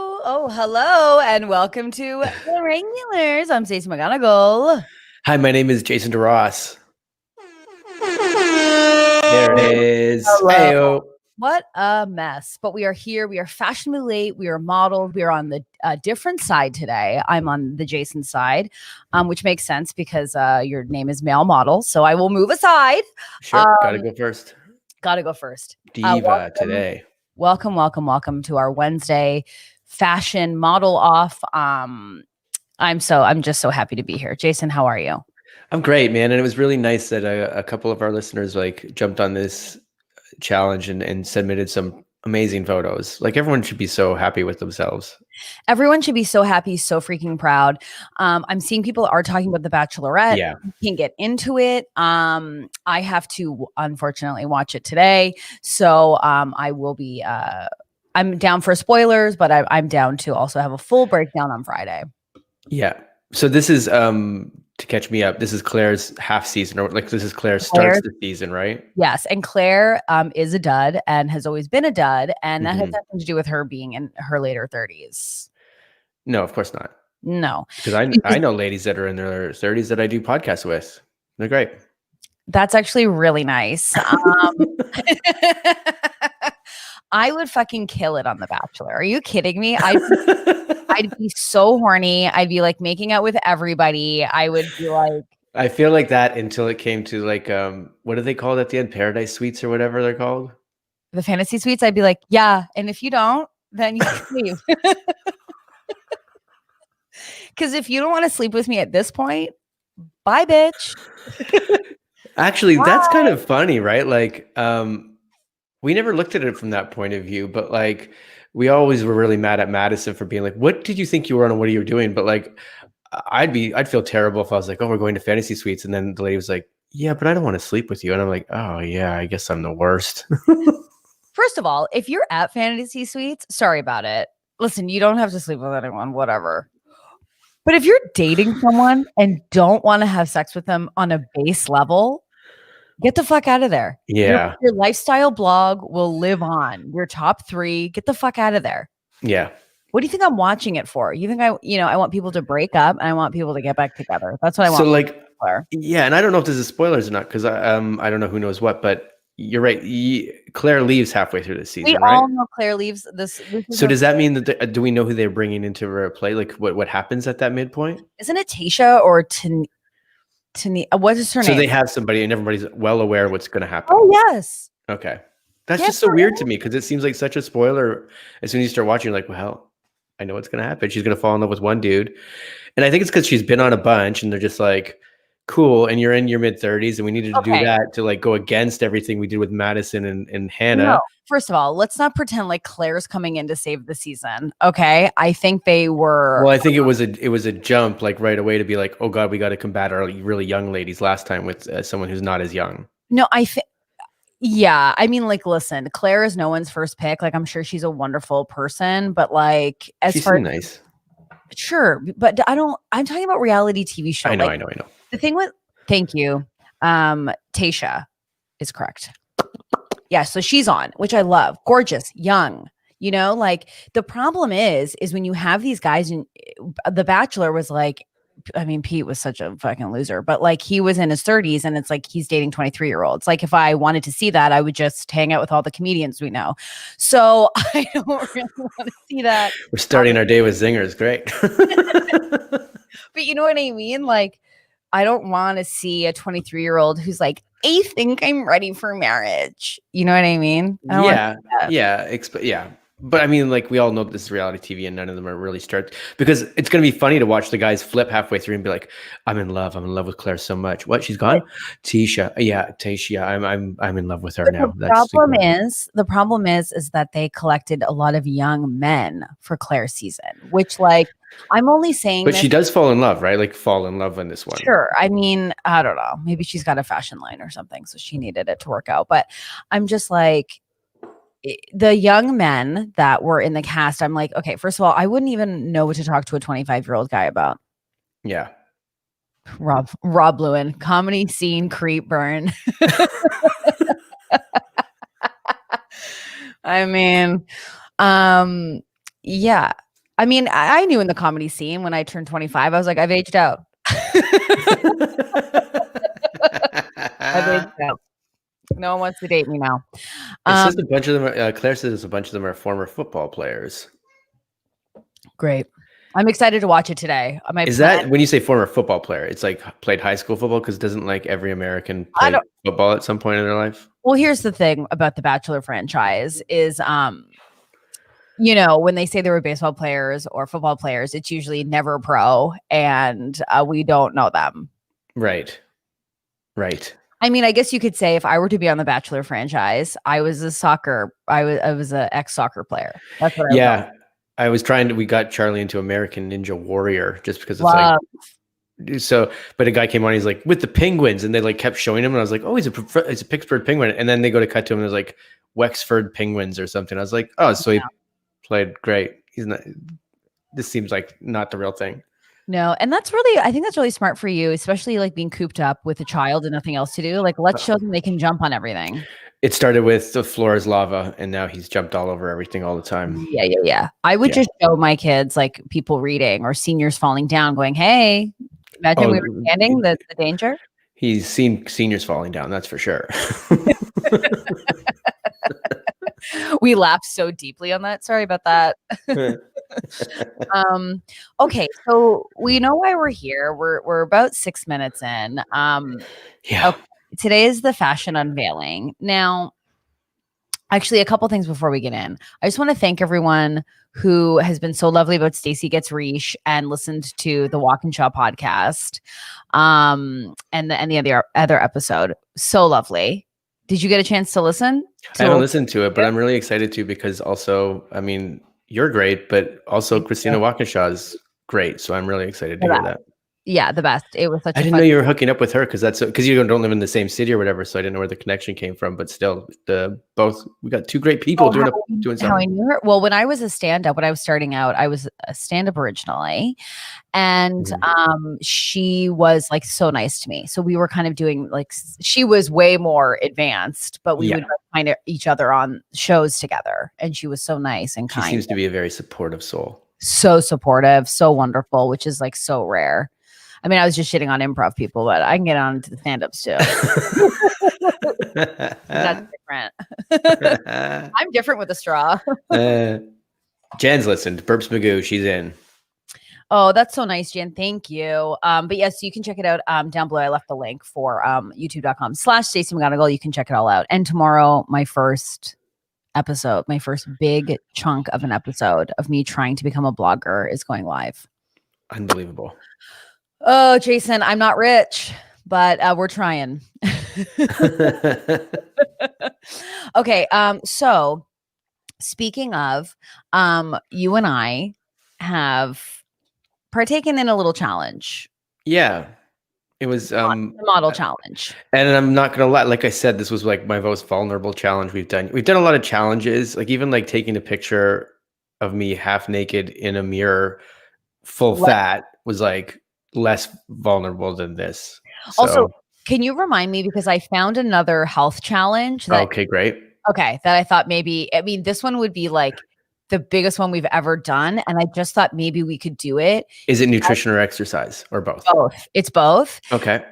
Oh, hello, and welcome to the Regulars. I'm Stacey McGonigal. Hi, my name is Jason DeRoss. There it is. Hello. Ayo. What a mess. But we are here. We are fashionably late. We are modeled. We are on the different side today. I'm on the Jason side, which makes sense because your name is male model. So I will move aside. Sure, gotta go first. Gotta go first. Diva today. Welcome to our Wednesday fashion model off. I'm just so happy to be here. Jason, how are you? I'm great, man. And it was really nice that a couple of our listeners like jumped on this challenge and submitted some amazing photos. Like everyone should be so happy with themselves. Everyone should be so happy, so freaking proud. I'm seeing people are talking about The Bachelorette. Yeah. We can get into it. I have to unfortunately watch it today. So I will be I'm down for spoilers, but I'm down to also have a full breakdown on Friday. Yeah. So this is to catch me up. This is Claire's half season, or like this is Claire starts the season, right? Yes, and Claire is a dud and has always been a dud, and that has nothing to do with her being in her later 30s. No, of course not. No, because I know ladies that are in their 30s that I do podcasts with. They're great. That's actually really nice. I would fucking kill it on The Bachelor. Are you kidding me? I'd be so horny. I'd be like making out with everybody. I would be like, I feel like that until it came to like, what do they call it at the end? Paradise Suites or whatever they're called? The fantasy suites. I'd be like, yeah. And if you don't, then you can leave. Because if you don't want to sleep with me at this point, bye, bitch. Actually, that's kind of funny, right? Like, we never looked at it from that point of view, but like, we always were really mad at Madison for being like, what did you think you were on and what are you doing? But like, I'd feel terrible if I was like, oh, we're going to fantasy suites. And then the lady was like, yeah, but I don't want to sleep with you. And I'm like, oh yeah, I guess I'm the worst. First of all, if you're at fantasy suites, sorry about it. Listen, you don't have to sleep with anyone, whatever. But if you're dating someone and don't want to have sex with them on a base level, get the fuck out of there. Yeah. Your lifestyle blog will live on. Your top 3, get the fuck out of there. Yeah. What do you think I'm watching it for? You think I want people to break up and I want people to get back together. That's what I want. So like, yeah, and I don't know if this is spoilers or not because I don't know who knows what, but you're right. Claire leaves halfway through the season, right? We all know Claire leaves this So does that mean that do we know who they're bringing into her play? Like what happens at that midpoint? Isn't it Tasha or what is her name? So they have somebody and everybody's well aware of what's going to happen. Oh, yes. Okay. That's just so weird to me because it seems like such a spoiler. As soon as you start watching, you're like, well, I know what's going to happen. She's going to fall in love with one dude. And I think it's because she's been on a bunch and they're just like, cool. And you're in your mid-30s and we needed to do that to like go against everything we did with Madison and Hannah. No. First of all, let's not pretend like Claire's coming in to save the season. Okay. I think they were. Well, I think it was a jump like right away to be like, oh God, we got to combat our really young ladies last time with someone who's not as young. No, I think. Yeah, I mean, like, listen, Claire is no one's first pick. Like, I'm sure she's a wonderful person, but like, as she's far as nice, sure, but I'm talking about reality TV show. I know. The thing with, thank you, Tasha is correct. Yeah, so she's on, which I love, gorgeous, young. You know, like the problem is when you have these guys, and The Bachelor was like. I mean, Pete was such a fucking loser, but like he was in his 30s and it's like he's dating 23-year-olds. Like if I wanted to see that, I would just hang out with all the comedians we know. So I don't really want to see that. We're starting our day with zingers. Great. But you know what I mean? Like, I don't want to see a 23-year-old who's like, I think I'm ready for marriage. You know what I mean? Yeah. But I mean, like, we all know this is reality TV and none of them are really start because it's going to be funny to watch the guys flip halfway through and be like, I'm in love with Claire so much. What? She's gone? Tasha. Yeah. Tasha. I'm in love with her now. The problem is that they collected a lot of young men for Claire's season, which like, I'm only saying. But she does fall in love, right? Like fall in love in this one. Sure. I mean, I don't know. Maybe she's got a fashion line or something. So she needed it to work out. But I'm just like, the young men that were in the cast, I'm like, okay, first of all, I wouldn't even know what to talk to a 25-year-old guy about. Yeah. Rob Lewin, comedy scene, creep burn. I mean, yeah. I mean, I knew in the comedy scene when I turned 25, I was like, I've aged out. I've aged out. No one wants to date me now. It says a bunch of them are, Claire says a bunch of them are former football players. Great. I'm excited to watch it today. Is that when you say former football player, it's like played high school football? Because doesn't like every American play football at some point in their life? Well, here's the thing about the Bachelor franchise is, you know, when they say they were baseball players or football players, it's usually never pro, and we don't know them. Right. Right. I mean, I guess you could say if I were to be on the Bachelor franchise, I was I was an ex-soccer player. That's what I was trying to, we got Charlie into American Ninja Warrior just because it's like, so, but a guy came on, he's like, with the Penguins, and they like kept showing him, and I was like, oh, he's a Pittsburgh Penguin. And then they go to cut to him, and there's like Wexford Penguins or something. I was like, oh, so he played great. He's not, this seems like not the real thing. No, and that's really, I think that's really smart for you, especially like being cooped up with a child and nothing else to do. Like, let's show them they can jump on everything. It started with the floor is lava, and now he's jumped all over everything all the time. Yeah. I would just show my kids like people reading or seniors falling down, going, "Hey, imagine we were standing the danger." He's seen seniors falling down, that's for sure. We laughed so deeply on that. Sorry about that. Okay, so we know why we're here. We're about 6 minutes in. Okay, today is the fashion unveiling. Now, actually, a couple things before we get in. I just want to thank everyone who has been so lovely about Stacey Gets Reish and listened to the Walk and Shaw podcast, and the other episode. So lovely. Did you get a chance to listen? I haven't listened to it, but I'm really excited to, because also, I mean, you're great, but also Christina Walkinshaw is great. So I'm really excited to hear that. Yeah, the best. It was such I didn't know you were hooking up with her, because you don't live in the same city or whatever. So I didn't know where the connection came from, but still we got two great people doing something. How I knew her? Well, when I was a stand-up, when I was starting out, I was a stand-up originally. And she was like so nice to me. So we were kind of doing like, she was way more advanced, but we would find each other on shows together. And she was so nice and kind. She seems to be a very supportive soul. So supportive, so wonderful, which is like so rare. I mean, I was just shitting on improv people, but I can get on to the stand-ups too. That's different. I'm different with a straw. Jen's listened. Burps Magoo, she's in. Oh, that's so nice, Jen. Thank you. But yes, you can check it out down below. I left the link for youtube.com/Stacey McGonigal. You can check it all out. And tomorrow, my first episode, my first big chunk of an episode of me trying to become a blogger is going live. Unbelievable. Oh, Jason, I'm not rich, but we're trying. Okay. So speaking of, you and I have partaken in a little challenge. Yeah. It was the model challenge. And I'm not gonna lie, like I said, this was like my most vulnerable challenge we've done. We've done a lot of challenges, like even like taking a picture of me half naked in a mirror, full fat, was like less vulnerable than this. So, also, can you remind me, because I found another health challenge that, okay, great. Okay, that I thought maybe, I mean, this one would be like the biggest one we've ever done, and I just thought maybe we could do it. Is it nutrition or exercise, or both? Both. It's both. Okay.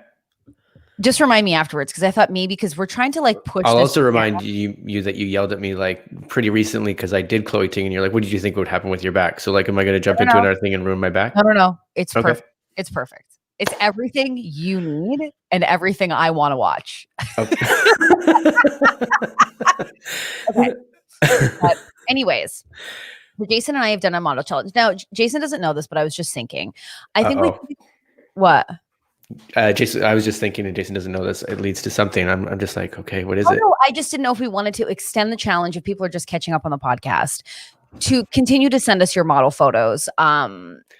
Just remind me afterwards, because I thought maybe, because we're trying to like push. I'll also remind you that you yelled at me like pretty recently because I did Chloe Ting, and you're like, "What did you think would happen with your back?" So like, am I going to jump into another thing and ruin my back? No. It's perfect. It's perfect. It's everything you need and everything I want to watch. Okay. Okay. But anyways, Jason and I have done a model challenge. Now, Jason doesn't know this, but I was just thinking. I think what? Jason, I was just thinking, and Jason doesn't know this. It leads to something. I'm just like, okay, what is it? No, I just didn't know if we wanted to extend the challenge if people are just catching up on the podcast to continue to send us your model photos.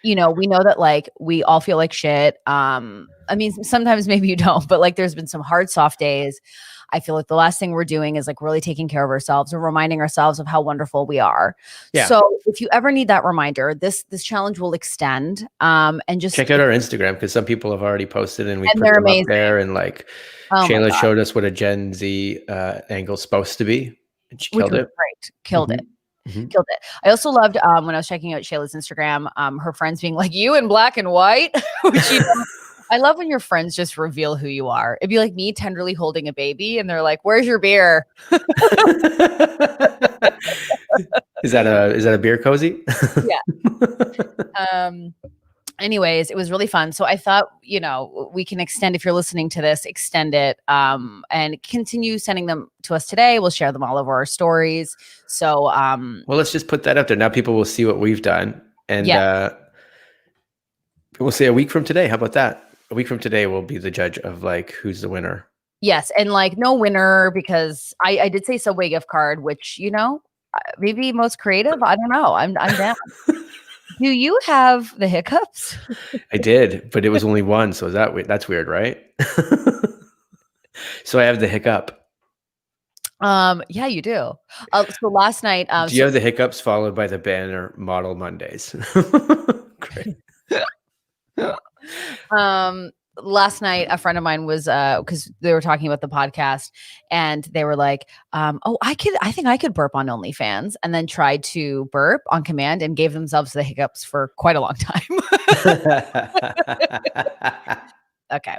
You know, we know that like we all feel like shit. I mean, sometimes maybe you don't, but like there's been some hard, soft days. I feel like the last thing we're doing is like really taking care of ourselves and reminding ourselves of how wonderful we are. Yeah. So if you ever need that reminder, this challenge will extend. And just check out our Instagram, because some people have already posted and we put them up there. And like Shayla showed us what a Gen Z angle is supposed to be. And she killed it. Great. Killed it. Mhm. Killed it. I also loved when I was checking out Shayla's Instagram, her friends being like, you in black and white, which I love when your friends just reveal who you are. It'd be like me tenderly holding a baby and they're like, where's your beer? Is that a beer cozy? Yeah. Anyways, it was really fun. So I thought, we can extend, if you're listening to this, extend it and continue sending them to us today. We'll share them all over our stories. So well, let's just put that up there. Now people will see what we've done. And we'll say a week from today. How about that? A week from today, we'll be the judge of like who's the winner. Yes. And like no winner, because I did say Subway gift card, which, maybe most creative. I don't know. I'm down. Do you have the hiccups? I did, but it was only one. So that's weird, right? So I have the hiccup. Yeah, you do. So last night, do you have the hiccups followed by the banner model Mondays? Great. Last night, a friend of mine was because they were talking about the podcast, and they were like, I think I could burp on OnlyFans, and then tried to burp on command and gave themselves the hiccups for quite a long time. Okay.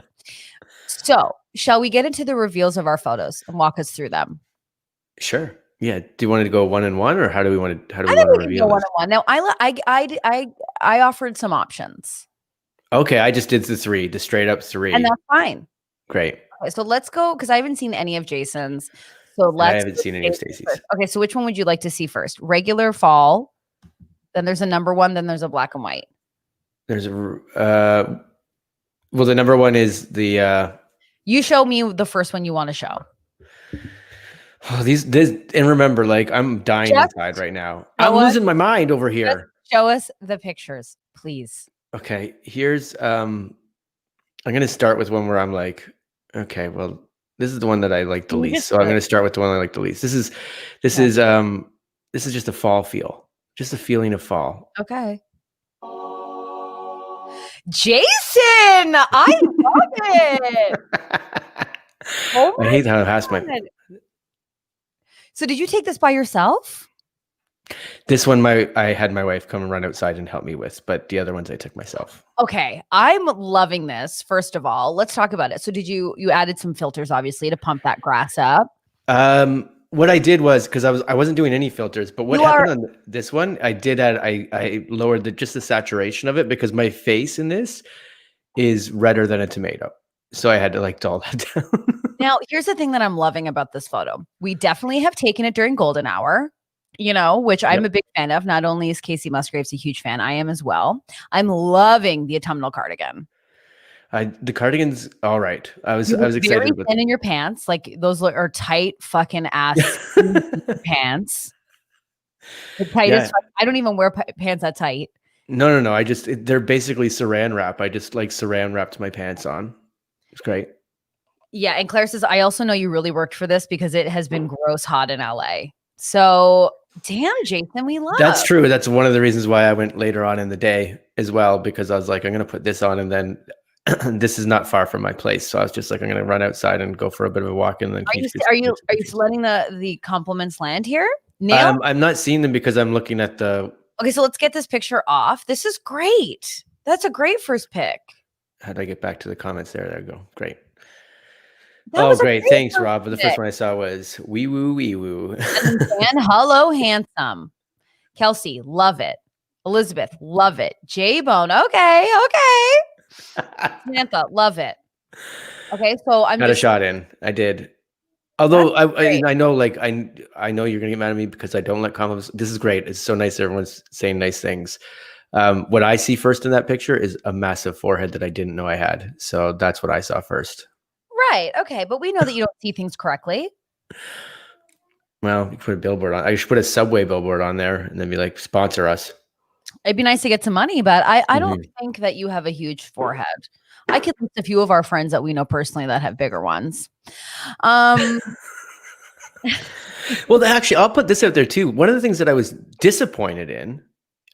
So shall we get into the reveals of our photos and walk us through them? Sure. Yeah. Do you want to go one and one, or how do we want to reveal this? One and one. Now I offered some options. Okay, I just did the straight up three. And that's fine. Great. Okay, so let's go, because I haven't seen any of Jason's. So I haven't seen any of Stacey's. Okay, so which one would you like to see first? Regular fall, then there's a number one, then there's a black and white. There's a well, the number one is the you show me the first one you want to show. Oh, and remember, like, I'm dying inside right now. I'm losing my mind over here. Just show us the pictures, please. Okay, here's I'm gonna start with one where I'm like, okay, well, this is the one that I like the least. So I'm gonna start with the one I like the least. This is just a fall feel. Just a feeling of fall. Okay. Jason, I love it. I hate how it has my. So did you take this by yourself? This one, I had my wife come and run outside and help me with, but the other ones I took myself. Okay, I'm loving this. First of all, let's talk about it. So did you added some filters, obviously, to pump that grass up? What I did was, because I wasn't doing any filters, but what happened on this one, I lowered just the saturation of it, because my face in this is redder than a tomato. So I had to like dull that down. Now, here's the thing that I'm loving about this photo. We definitely have taken it during golden hour, which I'm a big fan of. Not only is Casey Musgraves a huge fan, I am as well. I'm loving the autumnal cardigan. The cardigan's all right. I was excited. Very thin in your pants, like those are tight fucking ass pants. The tightest. Yeah. I don't even wear pants that tight. No. They're basically saran wrap. I just like saran wrapped my pants on. It's great. Yeah, and Claire says, I also know you really worked for this because it has been gross hot in LA. So, damn, Jason, we love. That's true. That's one of the reasons why I went later on in the day as well, because I was like, I'm going to put this on, and then this is not far from my place. So I was just like, I'm going to run outside and go for a bit of a walk. And then are you letting the compliments land here? I'm not seeing them because I'm looking at the. Okay, so let's get this picture off. This is great. That's a great first pick. How do I get back to the comments there? There we go. Great. Oh, great. Thanks, Rob. But the first one I saw was wee woo. And hello, handsome. Kelsey, love it. Elizabeth, love it. J-Bone, okay. Samantha, love it. Okay, so I'm got a shot in. I did. Although I know, like, I know you're gonna get mad at me because I don't let comments. This is great. It's so nice. Everyone's saying nice things. What I see first in that picture is a massive forehead that I didn't know I had. So that's what I saw first. Right. Okay. But we know that you don't see things correctly. Well, you put a billboard on. I should put a Subway billboard on there and then be like, sponsor us. It'd be nice to get some money, but I don't think that you have a huge forehead. I could list a few of our friends that we know personally that have bigger ones. Well, actually, I'll put this out there too. One of the things that I was disappointed in,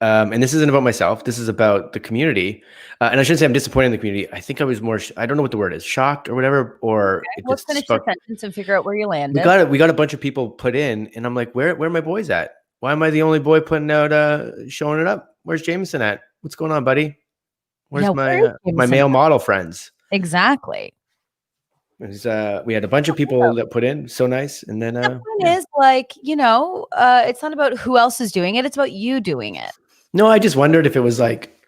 and this isn't about myself, this is about the community. And I shouldn't say I'm disappointed in the community. I think I was more, I don't know what the word is, shocked or whatever. Or let's finish the sentence and figure out where you landed. We got a bunch of people put in, and I'm like, where are my boys at? why am I the only boy putting out showing it up? Where's Jameson at? What's going on, buddy? Where's my male model friends? Exactly. We had a bunch of people that put in, so nice. And then the point is, like, it's not about who else is doing it, it's about you doing it. No, I just wondered if it was like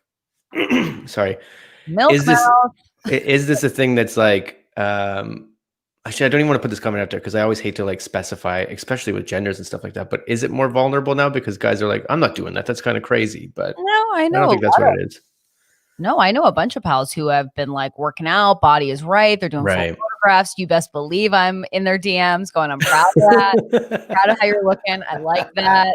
sorry. Milk is this a thing that's like actually, I don't even want to put this comment out there because I always hate to like specify, especially with genders and stuff like that. But is it more vulnerable now because guys are like, I'm not doing that. That's kind of crazy. But no, I know. I don't think that's what it is. No, I know a bunch of pals who have been like working out, body is right. They're doing full photographs. You best believe I'm in their DMs going, I'm proud of that. Proud of how you're looking. I like that.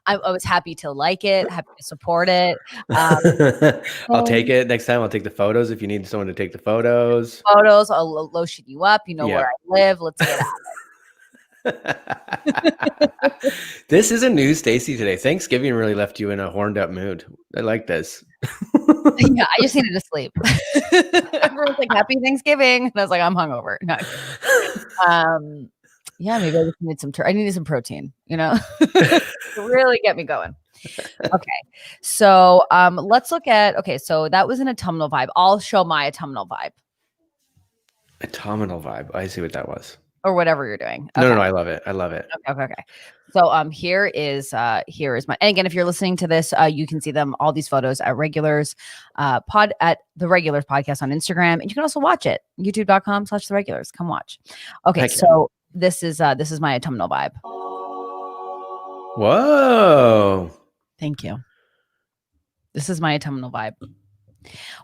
I was happy to like it, happy to support it. I'll take it next time. I'll take the photos if you need someone to take the photos. I'll lotion you up. You know where I live. Let's get at it. This is a new Stacey today. Thanksgiving really left you in a horned up mood. I like this. Yeah, I just needed to sleep. Everyone's like, happy Thanksgiving. And I was like, I'm hungover. No. Yeah, maybe I just needed I needed some protein, to really get me going. Okay. So let's look at, so that was an autumnal vibe. I'll show my autumnal vibe. Autumnal vibe. I see what that was. Or whatever you're doing. Okay. No, I love it. I love it. Okay. So here is my, and again, if you're listening to this, you can see them, all these photos at Regulars at the Regulars podcast on Instagram. And you can also watch it, youtube.com/the-regulars. Come watch. Okay. So this is my autumnal vibe. Whoa. Thank you. This is my autumnal vibe.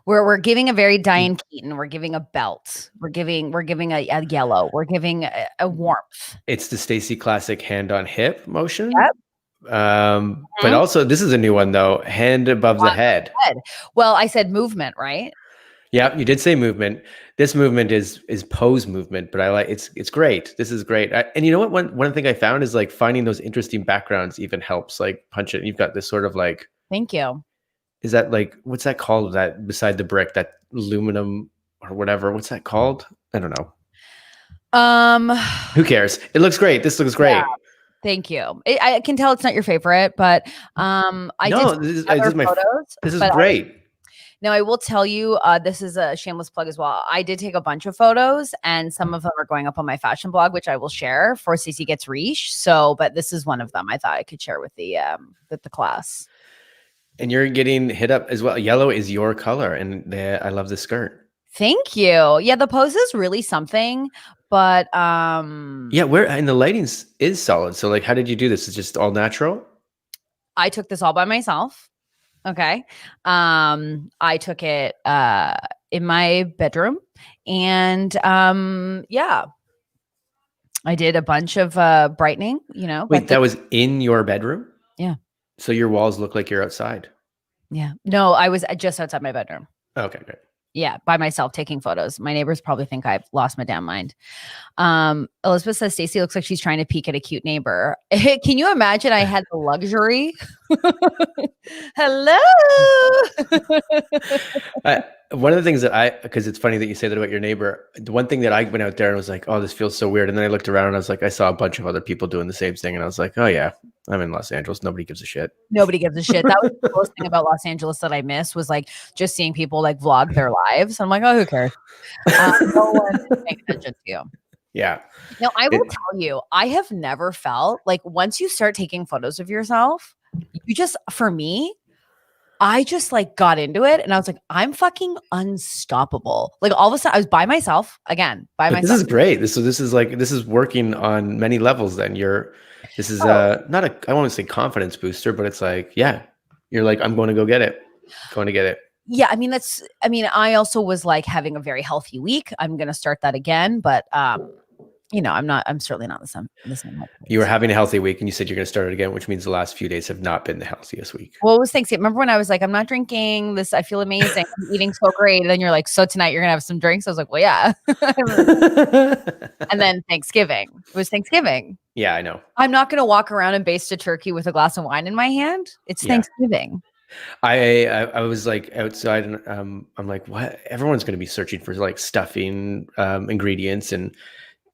We're giving a very Diane Keaton. We're giving a belt. We're giving a yellow. We're giving a warmth. It's the Stacey classic hand on hip motion. Yep. But also this is a new one though. Hand above the head. Well, I said movement, right? Yeah, you did say movement. This movement is pose movement, but I like it's great. This is great. And you know what? One thing I found is like finding those interesting backgrounds even helps like punch it. You've got this sort of like. Thank you. Is that like, what's that called? That beside the brick, that aluminum or whatever. What's that called? I don't know. Who cares? It looks great. This looks great. Yeah. Thank you. I can tell it's not your favorite, but this is great. Now, I will tell you, this is a shameless plug as well. I did take a bunch of photos, and some of them are going up on my fashion blog, which I will share for Stacey Gets Reach. So, but this is one of them I thought I could share with the class. And you're getting hit up as well. Yellow is your color, and I love the skirt. Thank you. Yeah, the pose is really something, but yeah, and the lighting is solid. So, like, how did you do this? It's just all natural. I took this all by myself. Okay. I took it in my bedroom, and yeah, I did a bunch of brightening, Wait, that was in your bedroom? Yeah. So your walls look like you're outside? Yeah. No, I was just outside my bedroom. Okay, great. Yeah, by myself taking photos. My neighbors probably think I've lost my damn mind. Elizabeth says Stacey looks like she's trying to peek at a cute neighbor. Can you imagine I had the luxury? Hello. One of the things that because it's funny that you say that about your neighbor. The one thing that I went out there and was like, oh, this feels so weird. And then I looked around and I was like, I saw a bunch of other people doing the same thing. And I was like, oh yeah, I'm in Los Angeles. Nobody gives a shit. Nobody gives a shit. That was the coolest thing about Los Angeles that I missed was like just seeing people like vlog their lives. I'm like, oh, who cares? No one's paying attention to you. Yeah. Now, I will tell you, I have never felt like once you start taking photos of yourself, for me, I just like got into it and I was like, I'm fucking unstoppable. Like all of a sudden I was by myself again, myself. This is great. This is working on many levels then. This is not I want to say confidence booster, but it's like, yeah, you're like, I'm going to go get it. Going to get it. Yeah. I also was like having a very healthy week. I'm going to start that again, but I'm certainly not the same. You were having a healthy week and you said you're going to start it again, which means the last few days have not been the healthiest week. Well, it was Thanksgiving. Remember when I was like, I'm not drinking this. I feel amazing. I'm eating so great. And then you're like, so tonight you're going to have some drinks. I was like, well, yeah. And then Thanksgiving. It was Thanksgiving. Yeah, I know. I'm not going to walk around and baste a turkey with a glass of wine in my hand. It's Thanksgiving. I was like outside and I'm like, what? Everyone's going to be searching for like stuffing ingredients and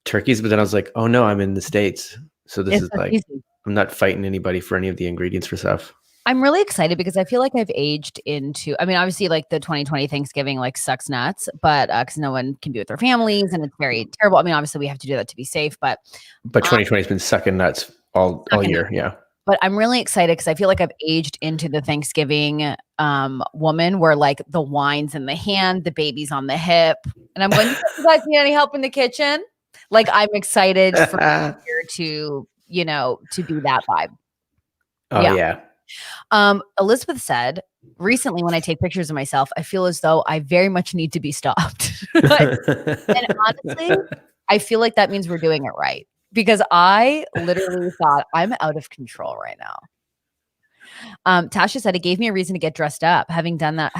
turkeys, but then I was like, oh no, I'm in the States, so this is like easy. not fighting anybody for any of the ingredients for stuff. I'm really excited because I feel like I've aged into, I mean, obviously like the 2020 Thanksgiving like sucks nuts, but because no one can be with their families and it's very terrible. I mean, obviously we have to do that to be safe, but 2020 has been sucking nuts all year. Yeah. But I'm really excited because I feel like I've aged into the Thanksgiving woman where like the wine's in the hand, the baby's on the hip. And I'm going, you guys need any help in the kitchen? Like I'm excited for here to, you know, to be that vibe. Oh yeah. Elizabeth said recently when I take pictures of myself, I feel as though I very much need to be stopped. And honestly, I feel like that means we're doing it right. Because I literally thought I'm out of control right now. Tasha said it gave me a reason to get dressed up. Haven't done that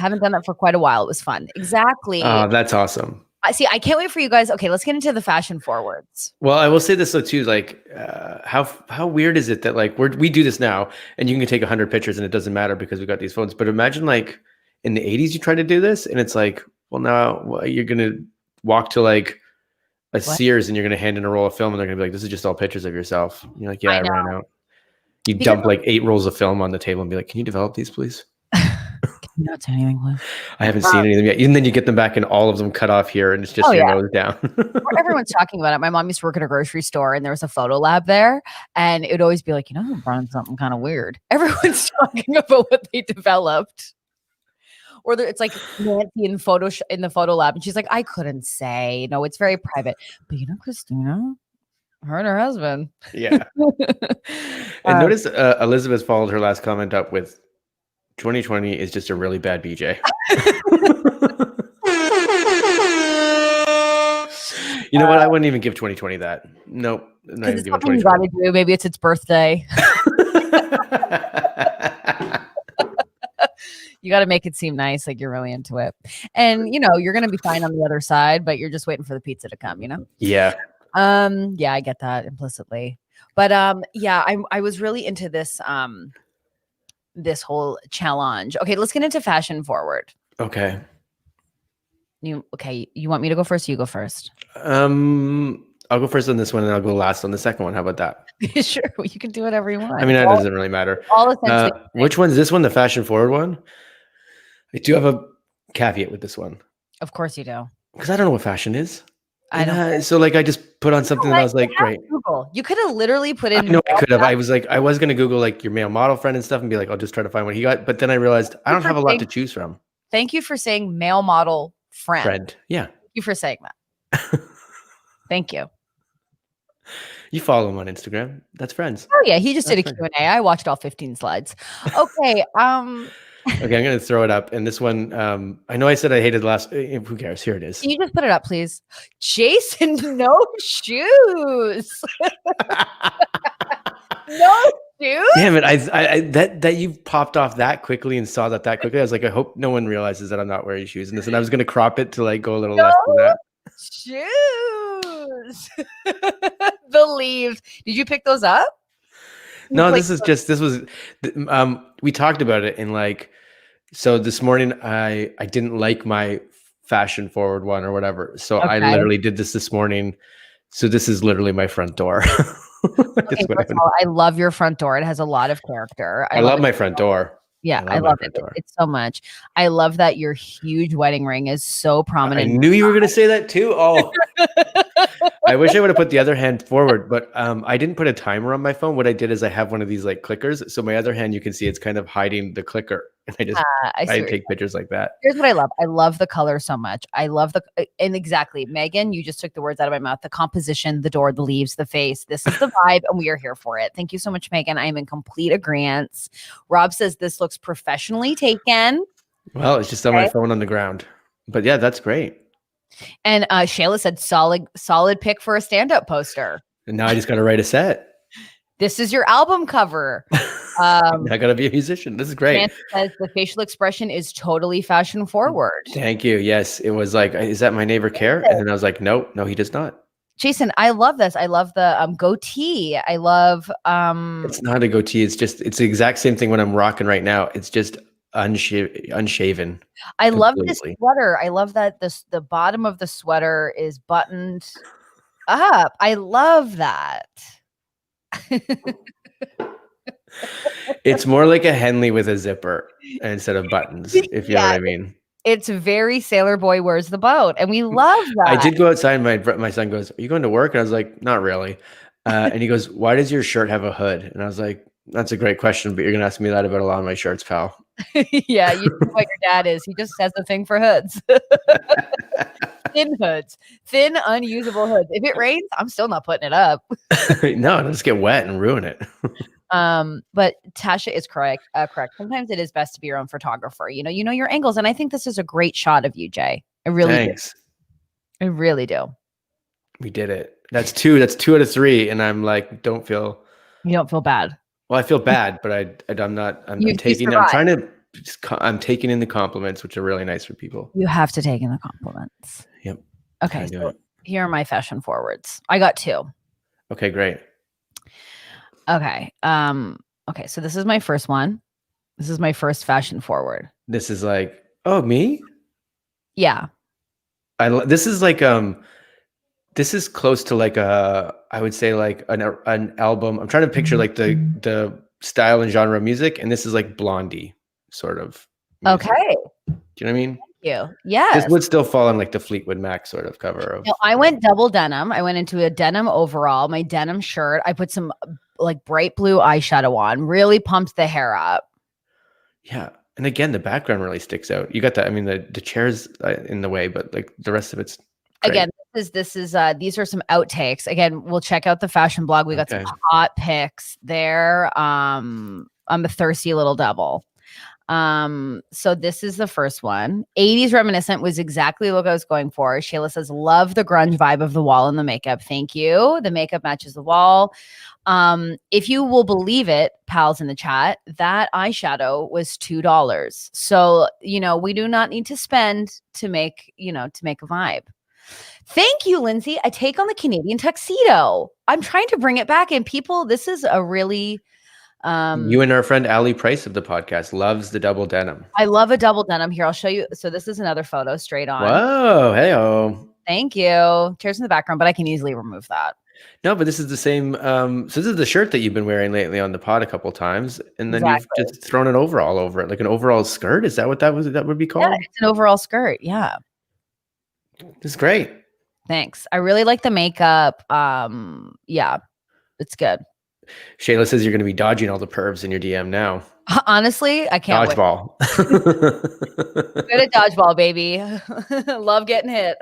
for quite a while. It was fun. Exactly. Oh, that's awesome. See, I can't wait for you guys. Okay, let's get into the fashion forwards. Well, I will say this though too, like how weird is it that like we do this now and you can take 100 pictures and it doesn't matter because we got these phones. But imagine like in the 80s you tried to do this and it's like, well, now you're gonna walk to like a Sears and you're going to hand in a roll of film and they're going to be like, this is just all pictures of yourself. And you're like, yeah, I ran out. You dump like 8 rolls of film on the table and be like, can you develop these, please? Can you not say anything, please? I haven't seen any of them yet. And then you get them back and all of them cut off here and it's just your nose down. Everyone's talking about it. My mom used to work at a grocery store and there was a photo lab there. And it would always be like, you know, I'm running something kind of weird. Everyone's talking about what they developed. Or it's like Nancy in the photo lab, and she's like, I couldn't say. No, it's very private. But you know, Christina, her and her husband. Yeah. And notice Elizabeth followed her last comment up with 2020 is just a really bad BJ. You know what? I wouldn't even give 2020 that. Nope. Not even it's something you gotta do. Maybe it's its birthday. You got to make it seem nice, like you're really into it. And, you know, you're going to be fine on the other side, but you're just waiting for the pizza to come, you know? Yeah. Yeah, I get that implicitly. But yeah, I was really into this this whole challenge. Okay, let's get into fashion forward. Okay. You want me to go first? You go first. I'll go first on this one and I'll go last on the second one. How about that? Sure, you can do whatever you want. I mean, that doesn't really matter. Which one's this one? The fashion forward one? I do have a caveat with this one. Of course you do. Because I don't know what fashion is. I don't. So like I just put on something and I was like, great. Google. You could have literally put in. No, I could have. I was going to Google like your male model friend and stuff and be like, I'll just try to find what he got. But then I realized I don't have a lot to choose from. Thank you for saying male model friend. Yeah. Thank you for saying that. Thank you. You follow him on Instagram. That's friends. Oh yeah, he just did a Q&A. I watched all 15 slides. Okay. Okay, I'm going to throw it up. And this one, I know I said I hated the last. Who cares? Here it is. Can you just put it up, please? Jason, no shoes. No shoes. Damn it! I that you popped off that quickly and saw that quickly. I was like, I hope no one realizes that I'm not wearing shoes in this. And I was going to crop it to like go a little less than that. Shoes. The leaves. Did you pick those up? No, this was we talked about it in like, so this morning I didn't like my fashion forward one or whatever. So I literally did this morning. So this is literally my front door. Okay, first of all, I love your front door. It has a lot of character. I love my front door. Yeah, I love it. It's so much. I love that your huge wedding ring is so prominent. I knew you were going to say that too. Oh, I wish I would have put the other hand forward, but I didn't put a timer on my phone. What I did is I have one of these like clickers. So my other hand, you can see it's kind of hiding the clicker. And I take pictures like that. Here's what I love. I love the color so much. I love and exactly, Megan, you just took the words out of my mouth. The composition, the door, the leaves, the face. This is the vibe and we are here for it. Thank you so much, Megan. I am in complete agreement. Rob says this looks professionally taken. Well, it's just on my phone on the ground. But yeah, that's great. And Shayla said solid pick for a stand-up poster. And now I just got to write a set. This is your album cover. I got to be a musician. This is great. Nancy says the facial expression is totally fashion forward. Thank you. Yes. It was like, is that my neighbor Care? And then I was like, no, he does not. Jason, I love this. I love the goatee. I love it's not a goatee. It's the exact same thing when I'm rocking right now. It's just unshaven. I love this sweater. I love that the bottom of the sweater is buttoned up. I love that. It's more like a Henley with a zipper instead of buttons, if you know what I mean. It's very Sailor Boy Wears the Boat, and we love that. I did go outside. My son goes, "Are you going to work?" And I was like, "Not really." And he goes, "Why does your shirt have a hood?" And I was like, "That's a great question, but you're gonna ask me that about a lot of my shirts, pal." Yeah, you know what your dad is. He just has a thing for hoods. Thin hoods, thin, unusable hoods. If it rains, I'm still not putting it up. No, it'll just get wet and ruin it. But Tasha is correct. Correct. Sometimes it is best to be your own photographer. You know your angles, and I think this is a great shot of you, Jay. I really Thanks. do. I really do. We did it. That's two. That's 2 out of 3, and I'm like, You don't feel bad. Well, I feel bad, but I'm not. I'm taking. I'm trying to. I'm taking in the compliments, which are really nice for people. You have to take in the compliments. Yep. Okay. So here are my fashion forwards. I got 2. Okay, great. Okay. Okay. So this is my first one. This is my first fashion forward. This is like, oh, me? Yeah. This is like this is close to like I would say like an album. I'm trying to picture like the style and genre of music, and this is like Blondie sort of music. Okay. Do you know what I mean? You. Yes. This would still fall on like the Fleetwood Mac sort of cover of. No, I went double denim. I went into a denim overall, my denim shirt. I put some like bright blue eyeshadow on, really pumped the hair up. Yeah. And again, the background really sticks out. You got that. I mean, the chair's in the way, but like the rest of it's great. Again, these are some outtakes. Again, we'll check out the fashion blog. We got some hot pics there. I'm a thirsty little devil. So this is the first one. 80s reminiscent was exactly what I was going for. Shayla says, love the grunge vibe of the wall and the makeup. Thank you. The makeup matches the wall. If you will believe it, pals in the chat, that eyeshadow was $2. So, we do not need to spend to make a vibe. Thank you, Lindsay. I take on the Canadian tuxedo. I'm trying to bring it back. And people, this is a really... you and our friend Ali Price of the podcast loves the double denim. I love a double denim. Here, I'll show you. So this is another photo straight on. Whoa. Hey-oh. Thank you. Chairs in the background, but I can easily remove that. No, but this is the same. So this is the shirt that you've been wearing lately on the pod a couple times, and then you've just thrown an overall over it, like an overall skirt. Is that what that would be called? Yeah, it's an overall skirt. Yeah. It's great. Thanks. I really like the makeup. Yeah, it's good. Shayla says you're going to be dodging all the pervs in your DM now. Honestly, I can't. Dodgeball. Good at dodgeball, baby. Love getting hit.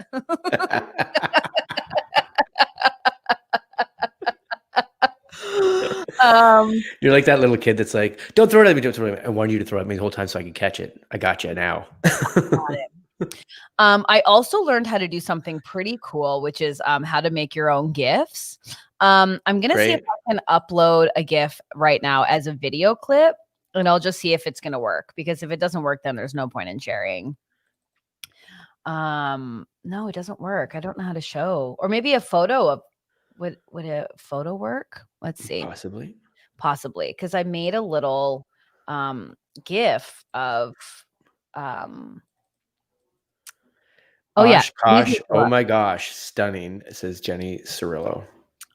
You're like that little kid that's like, don't throw it at me, don't throw it at me. I want you to throw it at me the whole time so I can catch it. I got you now. Got it. I also learned how to do something pretty cool, which is how to make your own GIFs. I'm going to see if I can upload a GIF right now as a video clip, and I'll just see if it's going to work, because if it doesn't work, then there's no point in sharing. No, it doesn't work. I don't know how to show, or maybe a photo of, would a photo work? Let's see. Possibly. Because I made a little GIF of Gosh, oh my gosh, stunning, says Jenny Cirillo.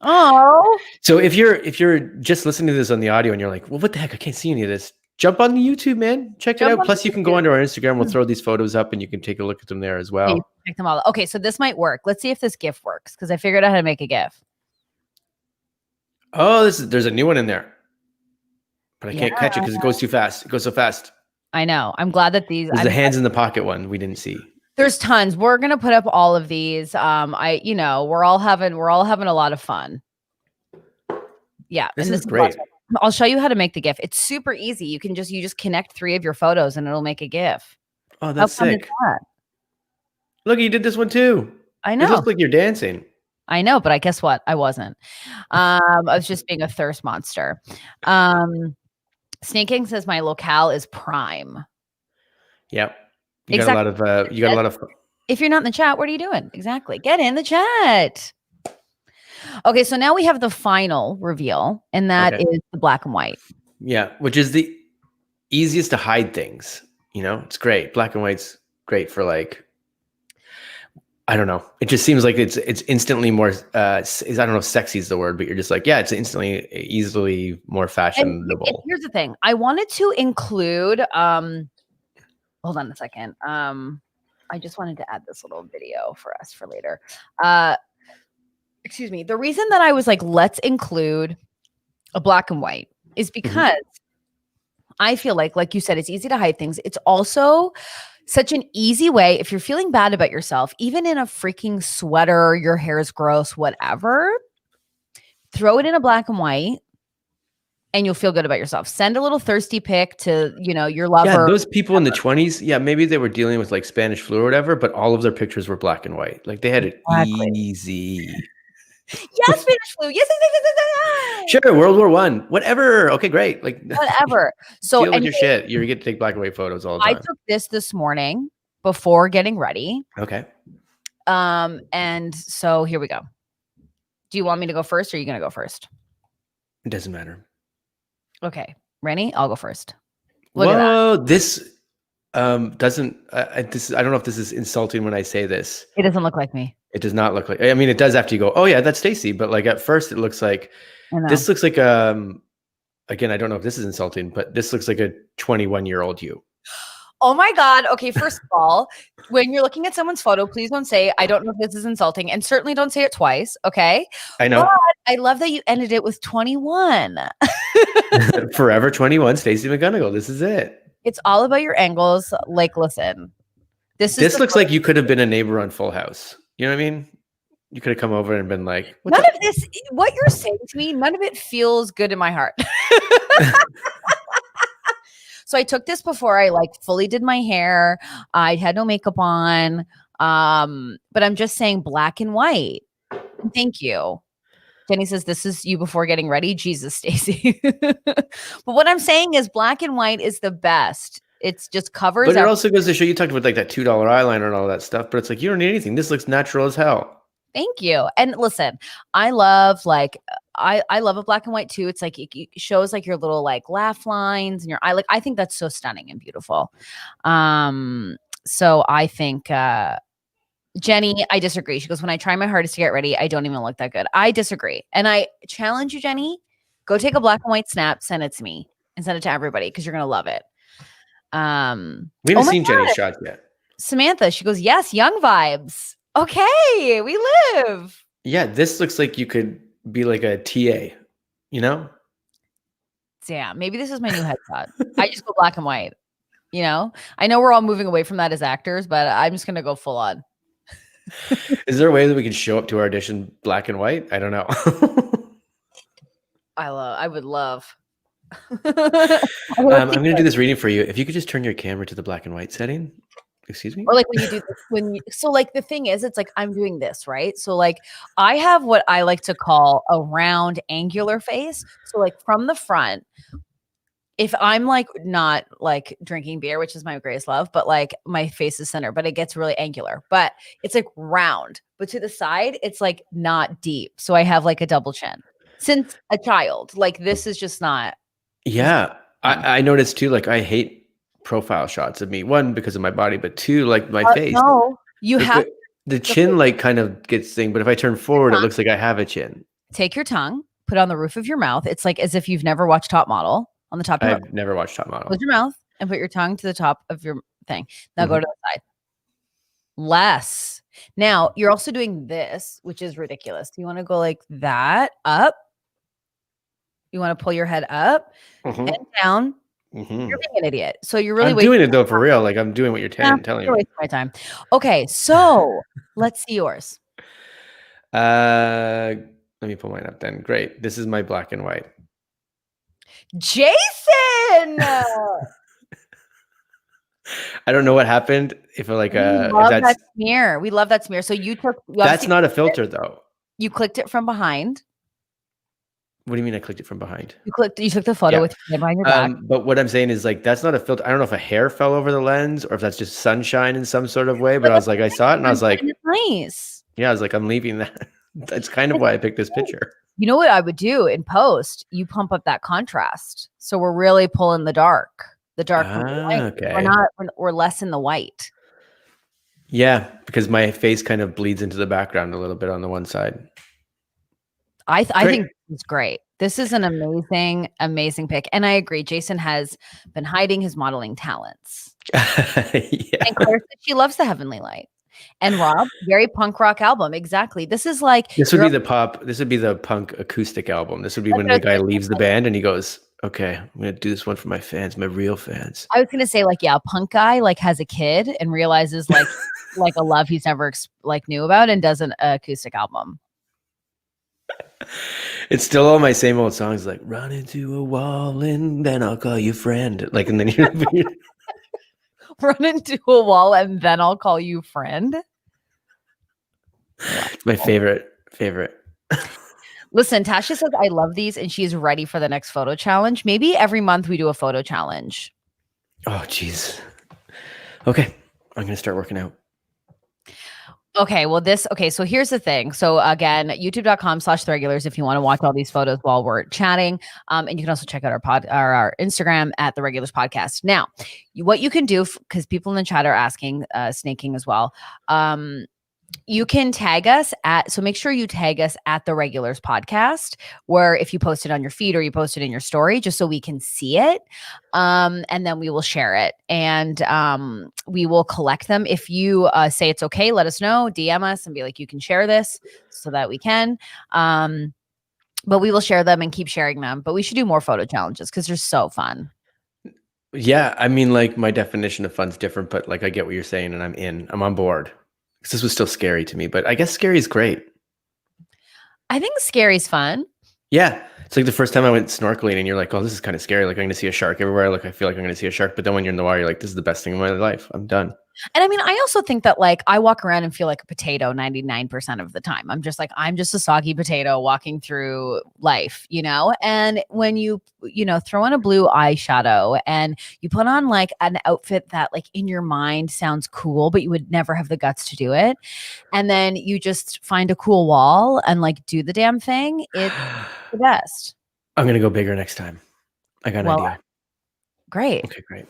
Oh, so if you're just listening to this on the audio and you're like, well, what the heck, I can't see any of this, jump on the YouTube, man, check it out. Plus you can go onto our Instagram, we'll throw these photos up and you can take a look at them there as well. You pick them all. Okay, so this might work. Let's see if this GIF works, because I figured out how to make a GIF. Oh, there's a new one in there, but I can't catch it because it goes too fast. It goes so fast. I know. I'm glad that these. There's the hands in the pocket one we didn't see. There's tons. We're gonna put up all of these. We're all having a lot of fun. Yeah, this is great. I'll show you how to make the GIF. It's super easy. You just connect 3 of your photos and it'll make a GIF. Oh, that's sick. Look, you did this one too. I know. It looks like you're dancing. I know, but guess what? I wasn't. I was just being a thirst monster. Snake King says my locale is prime. Yep. You got a lot of. If you're not in the chat, what are you doing? Exactly. Get in the chat. Okay, so now we have the final reveal, and that is the black and white. Yeah, which is the easiest to hide things. It's great. Black and white's great for like. I don't know. It just seems like it's instantly more. I don't know if sexy is the word, but you're just like, yeah, it's instantly easily more And fashionable. here's the thing. I wanted to include. Hold on a second. I just wanted to add this little video for us for later. Excuse me. The reason that I was like, let's include a black and white is because I feel like you said, it's easy to hide things. It's also such an easy way if you're feeling bad about yourself, even in a freaking sweater, your hair is gross, whatever, throw it in a black and white and you'll feel good about yourself. Send a little thirsty pic to, your lover. Yeah, those people in the 20s, yeah, maybe they were dealing with like Spanish flu or whatever, but all of their pictures were black and white. Like they had it easy. Yes, Spanish flu. Yes. Sure, World War I. Whatever. Okay, great. Like whatever. So deal with your shit. You get to take black and white photos all the time. I took this morning before getting ready. Okay. And so here we go. Do you want me to go first or are you going to go first? It doesn't matter. Okay. Rennie, I'll go first. Look at that. This doesn't I don't know if this is insulting when I say this. It doesn't look like me. It does not look like, I mean, it does after you go, oh yeah, that's Stacey. But like at first it looks like, this looks like, again, I don't know if this is insulting, but this looks like a 21-year-old you. Oh my God. Okay. First of all, when you're looking at someone's photo, please don't say, I don't know if this is insulting, and certainly don't say it twice. Okay. I know. But I love that you ended it with 21. Forever 21, Stacey McGonigal. This is it. It's all about your angles. Like, listen, this looks like you could have been a neighbor on Full House. You know what I mean? You could have come over and been like, none of this, what you're saying to me, none of it feels good in my heart. So I took this before I like fully did my hair. I had no makeup on. But I'm just saying black and white. Thank you. Jenny says, this is you before getting ready. Jesus, Stacey. But what I'm saying is black and white is the best. It's just covers. But it also goes to show, you talked about like that $2 eyeliner and all that stuff, but it's like, you don't need anything. This looks natural as hell. Thank you. And listen, I love I love a black and white too. It's like it shows like your little like laugh lines and your eye. Like I think that's so stunning and beautiful. So I think Jenny, I disagree. She goes, when I try my hardest to get ready, I don't even look that good. I disagree. And I challenge you, Jenny, go take a black and white snap, send it to me and send it to everybody because you're gonna love it. We haven't seen Jenny's shots yet. Samantha, she goes, yes, young vibes. Okay, we live. Yeah, this looks like you could be like a TA, you know? Damn, maybe this is my new headshot. I just go black and white, you know? I know we're all moving away from that as actors, but I'm just going to go full on. Is there a way that we can show up to our audition black and white? I don't know. I would love. I'm going to do this reading for you. If you could just turn your camera to the black and white setting. Excuse me? Or like when you do this, so like the thing is, it's like I'm doing this, right? So like I have what I like to call a round angular face. So like from the front, if I'm like not like drinking beer, which is my greatest love, but like my face is center, but it gets really angular, but it's like round, but to the side, it's like not deep. So I have like a double chin since a child. Like this is just not. Yeah. I noticed too, like I hate profile shots of me, one because of my body, but two, like my face. No, you have the chin like kind of gets thing, but if I turn forward, it looks like I have a chin. Take your tongue, put it on the roof of your mouth. It's like as if you've never watched Top Model. On the top of I've never watched Top Model. Close your mouth and put your tongue to the top of your thing. Now go to the side. Less. Now you're also doing this, which is ridiculous. You want to go like that up. You want to pull your head up and down. You're being an idiot. So you're really doing it though for real. Like I'm doing what you're telling me. Wasting my time. Okay, so let's see yours. Let me pull mine up then. Great. This is my black and white. Jason. I don't know what happened. If like we love that smear. We love that smear. So you took. That's not a filter though. You clicked it from behind. What do you mean I clicked it from behind? You took the photo with your behind your back. But what I'm saying is like, that's not a filter. I don't know if a hair fell over the lens or if that's just sunshine in some sort of way, but I was like, I saw it and I was like, nice. Yeah, I was like, I'm leaving that. That's kind of why I picked this picture. You know what I would do in post? You pump up that contrast. So we're really pulling the dark. The dark. Okay. We're less in the white. Yeah, because my face kind of bleeds into the background a little bit on the one side. I Great. think it's great. This is an amazing, amazing pick. And I agree. Jason has been hiding his modeling talents. Yeah. And Claire said she loves the Heavenly Light. And Rob, very punk rock album. Exactly. This is like This would be the pop. This would be the punk acoustic album. This would be when the guy leaves the band and he goes, "Okay, I'm gonna do this one for my fans, my real fans." I was gonna say, like, yeah, a punk guy like has a kid and realizes like a love he's never knew about and does an acoustic album. It's still all my same old songs, like "Run into a wall and then I'll call you friend." Like, and then you Run into a wall and then I'll call you friend. It's my favorite. Listen, Tasha says I love these and she's ready for the next photo challenge. Maybe every month we do a photo challenge. Oh, geez. Okay, I'm gonna start working out. Okay, well, so here's the thing. So again, youtube.com/theregulars if you want to watch all these photos while we're chatting. And you can also check out our Instagram at the Regulars Podcast. Now, what you can do, because people in the chat are asking, snaking as well. You can tag us so make sure you tag us at the Regulars Podcast, where if you post it on your feed or you post it in your story, just so we can see it. And then we will share it and we will collect them. If you say it's okay, let us know, DM us and be like, you can share this so that we can. But we will share them and keep sharing them. But we should do more photo challenges because they're so fun. Yeah, I mean, like my definition of fun's different, but like I get what you're saying and I'm on board. This was still scary to me, but I guess scary is great. I think scary's fun. Yeah. It's like the first time I went snorkeling and you're like, oh, this is kind of scary. Like I'm going to see a shark everywhere. Like I feel like I'm going to see a shark. But then when you're in the water, you're like, this is the best thing in my life. I'm done. And I mean, I also think that like I walk around and feel like a potato 99% of the time. I'm just a soggy potato walking through life, you know? And when you throw on a blue eyeshadow and you put on like an outfit that like in your mind sounds cool, but you would never have the guts to do it. And then you just find a cool wall and like do the damn thing. It's the best. I'm going to go bigger next time. I got an idea. Great. Okay, great.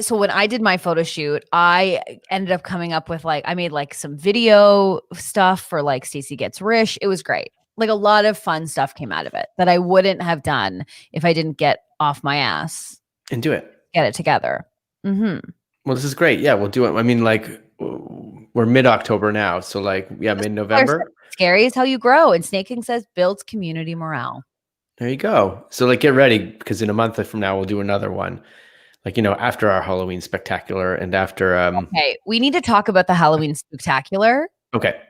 So when I did my photo shoot, I ended up coming up with I made like some video stuff for like Stacey Gets Rich. It was great. Like a lot of fun stuff came out of it that I wouldn't have done if I didn't get off my ass and do it. Get it together. Mm-hmm. Well, this is great. Yeah, we'll do it. I mean, like we're mid-October now. So like, yeah, mid-November. Scary is how you grow. And Snaking says builds community morale. There you go. So like, get ready because in a month from now, we'll do another one. Like, after our Halloween spectacular and after okay, we need to talk about the Halloween spectacular. Okay.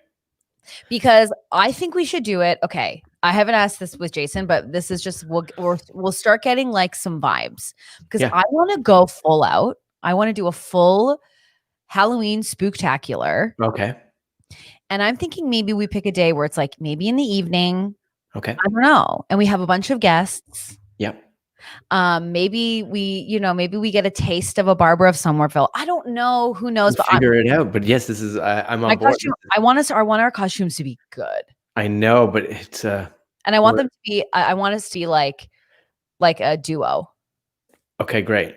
Because I think we should do it. Okay. I haven't asked this with Jason, but this is just we'll start getting like some vibes because I want to go full out. I want to do a full Halloween spooktacular. Okay. And I'm thinking maybe we pick a day where it's like maybe in the evening. Okay. I don't know. And we have a bunch of guests. Yep. Maybe we get a taste of a Barbara of Somerville. I don't know. Who knows? We'll figure it out. But yes, this is I'm on board. I want our costumes to be good. I know, but it's and I want them to be. I want us to be like a duo. Okay, great.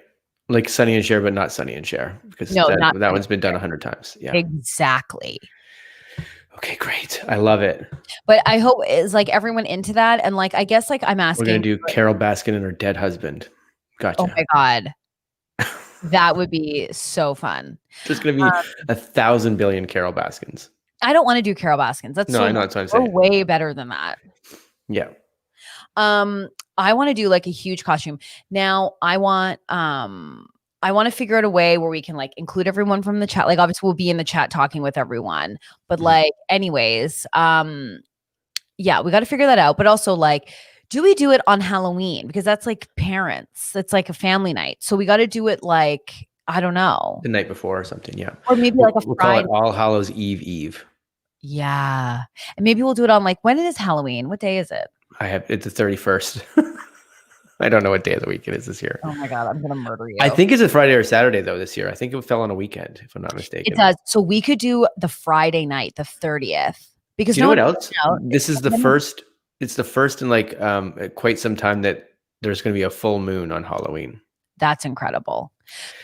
Like Sonny and Cher, but not Sonny and Cher because that one's been done 100 times. Yeah, exactly. Okay, great. I love it. But I hope is like everyone into that. And like, I guess like I'm asking. We're going to do Carol Baskin and her dead husband. Gotcha. Oh my God. That would be so fun. There's going to be 1,000 billion Carol Baskins. I don't want to do Carol Baskins. That's I know that's what I'm saying. We're way better than that. Yeah. I want to do like a huge costume. Now I want to figure out a way where we can like include everyone from the chat. Like obviously we'll be in the chat talking with everyone, but like anyways, yeah, we got to figure that out. But also like, do we do it on Halloween? Because that's like parents, it's like a family night. So we got to do it like, I don't know. The night before or something. Yeah. Or maybe like a Friday. Call it All Hallows Eve. Yeah. And maybe we'll do it on like, when is Halloween? What day is it? It's the 31st. I don't know what day of the week it is this year. Oh my God, I'm going to murder you. I think it's a Friday or Saturday though this year. I think it fell on a weekend, if I'm not mistaken. It does. So we could do the Friday night, the 30th. Because do you know what else? This is the first. It's the first in like quite some time that there's going to be a full moon on Halloween. That's incredible.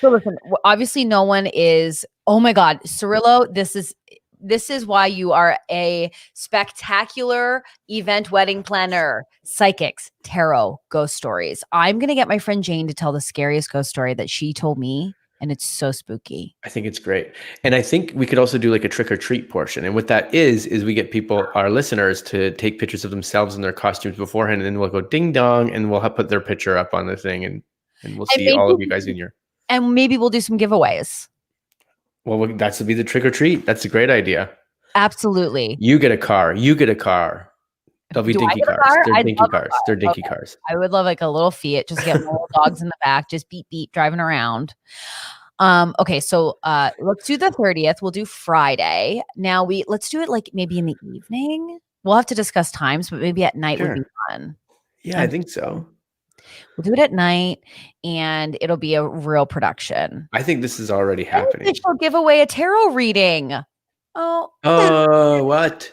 So listen, obviously no one is, oh my God, Cirillo, this is why you are a spectacular event wedding planner, psychics, tarot, ghost stories. I'm going to get my friend Jane to tell the scariest ghost story that she told me, and it's so spooky. I think it's great. And I think we could also do like a trick or treat portion. And what that is we get people, our listeners, to take pictures of themselves in their costumes beforehand, and then we'll go ding dong, and we'll put their picture up on the thing, and we'll see all of you guys in your. And maybe we'll do some giveaways. Well, that's to be the trick or treat. That's a great idea. Absolutely. You get a car. You get a car. They'll be dinky cars. They're dinky cars. They're dinky cars. I would love like a little Fiat. Just get little dogs in the back. Just beep beep driving around. Okay, so let's do the 30th. We'll do Friday. Now let's do it like maybe in the evening. We'll have to discuss times, but maybe at night would be fun. Yeah, I think so. We'll do it at night, and it'll be a real production. I think this is already happening. We'll give away a tarot reading. Oh, what?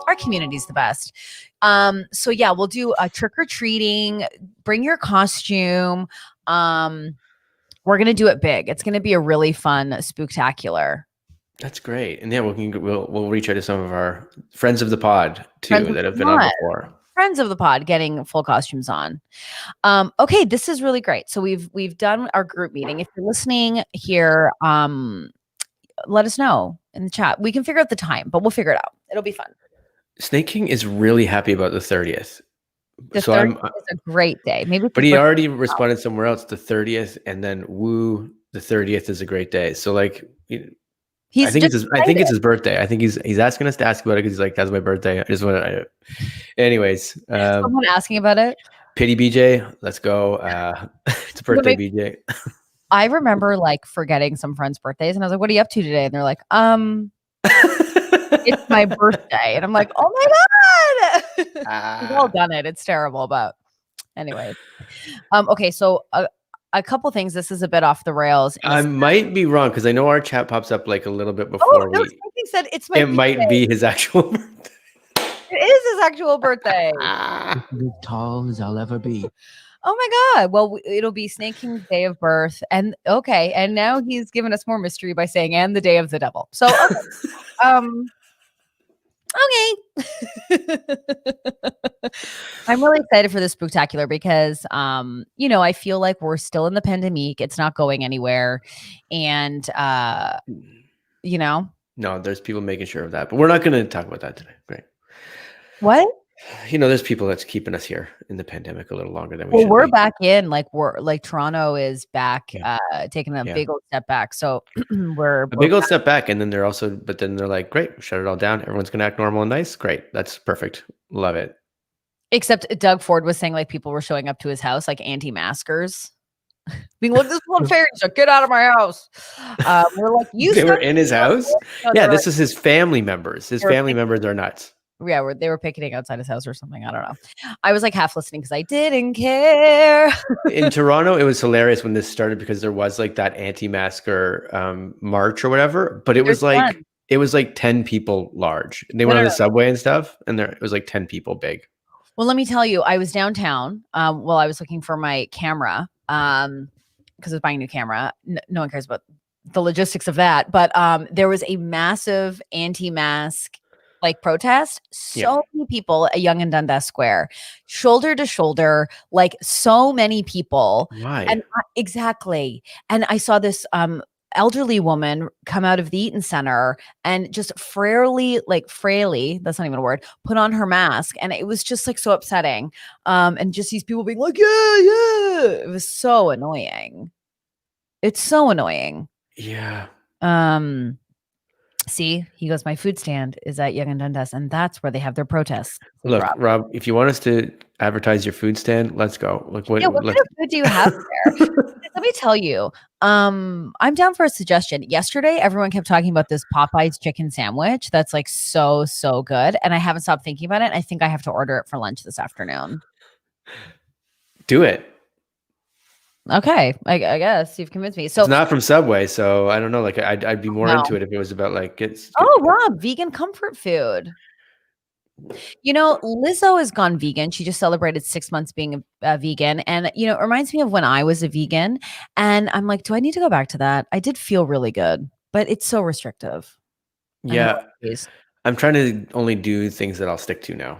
Our community's the best. So yeah, we'll do a trick-or-treating. Bring your costume. We're gonna do it big. It's gonna be a really fun spooktacular. That's great. And yeah, we'll reach out to some of our friends of the pod too that have been on before. Friends of the pod getting full costumes on. Okay, this is really great. So we've done our group meeting. If you're listening here, let us know in the chat. We can figure out the time, but we'll figure it out. It'll be fun. Snake King is really happy about the 30th. The 30th is a great day. But he already responded somewhere else, the 30th, and then woo, the 30th is a great day. So like, I think it's his birthday. I think he's asking us to ask about it because he's like, that's my birthday. I just want to. Anyways, someone asking about it. Pity BJ, let's go. It's a birthday, BJ. I remember like forgetting some friends' birthdays, and I was like, "What are you up to today?" And they're like, it's my birthday. And I'm like, oh my God. We've all done it. It's terrible. But anyway. Okay. So a couple things. This is a bit off the rails. I might be wrong because I know our chat pops up like a little bit before said it's my birthday. Might be his actual birthday. It is his actual birthday. As tall as I'll ever be. Oh my God. Well, it'll be Snake King's day of birth. And okay. And now he's given us more mystery by saying, and the day of the devil. So, okay. I'm really excited for this spooktacular because, I feel like we're still in the pandemic. It's not going anywhere. And, No, there's people making sure of that, but we're not going to talk about that today. Great. What? There's people that's keeping us here in the pandemic a little longer than we should. We're back in, Toronto is back, taking a big old step back. So we're a big old step back. And then but then they're like, great, shut it all down. Everyone's going to act normal and nice. Great. That's perfect. Love it. Except Doug Ford was saying like people were showing up to his house, like anti-maskers. Being like, this one fairy, so get out of my house. We're like, they were in his house. Yeah, this is his family members. His family members are nuts. Yeah, they were picketing outside his house or something. I don't know. I was like half listening because I didn't care. In Toronto, it was hilarious when this started because there was like that anti-masker march or whatever. But it was like 10 people large. They went on the subway and stuff, and it was like 10 people big. Well, let me tell you, I was downtown while I was looking for my camera because I was buying a new camera. No one cares about the logistics of that. But there was a massive anti-mask protest. So many people at Yonge and Dundas Square, shoulder to shoulder, like so many people. Why? And exactly. And I saw this elderly woman come out of the Eaton Center and just frailly, that's not even a word, put on her mask. And it was just like so upsetting. And just these people being like, yeah. It was so annoying. It's so annoying. Yeah. See, he goes, my food stand is at Yonge and Dundas, and that's where they have their protests. Look, Rob, if you want us to advertise your food stand, let's go. What kind of food do you have there? Let me tell you, I'm down for a suggestion. Yesterday, everyone kept talking about this Popeye's chicken sandwich that's like so, so good. And I haven't stopped thinking about it. I think I have to order it for lunch this afternoon. Do it. Okay, I guess you've convinced me. So it's not from Subway, so I don't know. Like I'd be more into it if it was about Rob, vegan comfort food. You know, Lizzo has gone vegan. She just celebrated 6 months being a vegan. And, you know, it reminds me of when I was a vegan. And I'm like, do I need to go back to that? I did feel really good, but it's so restrictive. I know Yeah. it is. I'm trying to only do things that I'll stick to now.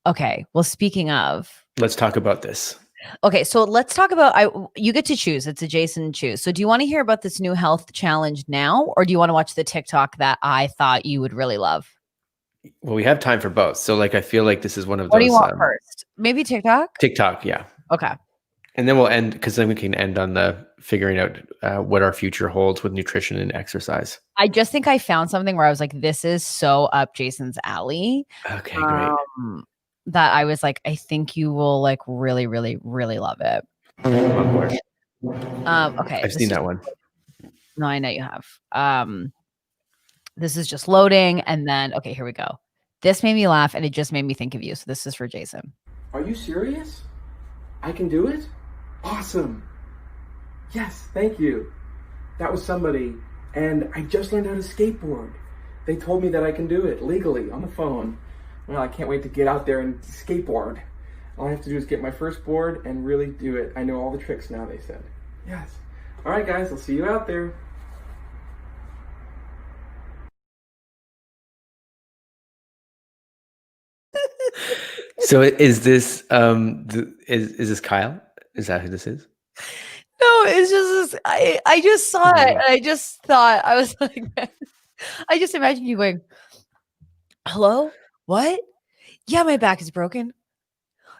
Okay. Well, speaking of, Let's talk about this. okay, so let's talk about you get to choose. It's a Jason choose. So do you want to hear about this new health challenge now, or do you want to watch the TikTok that I thought you would really love? Well, we have time for both. So like I feel like this is one of What do you those want first? Maybe TikTok? TikTok, yeah. Okay. And then we'll end because then we can end on the figuring out what our future holds with nutrition and exercise. I just think I found something where I was like, this is so up Jason's alley. Okay, great. That I was like, I think you will like really, really, really love it. I'm on board. Okay. I've seen that one. No, I know you have. This is just loading, and then okay, here we go. This made me laugh, and it just made me think of you. So this is for Jason. Are you serious? I can do it? Awesome. Yes, thank you. That was somebody, and I just learned how to skateboard. They told me that I can do it legally on the phone. Well, I can't wait to get out there and skateboard. All I have to do is get my first board and really do it. I know all the tricks now, they said. Yes. All right, guys, I'll see you out there. So is this is this Kyle? Is that who this is? No, it's just this, I just saw it, and I just thought I was like, I just imagine you going, "Hello, what? Yeah, my back is broken.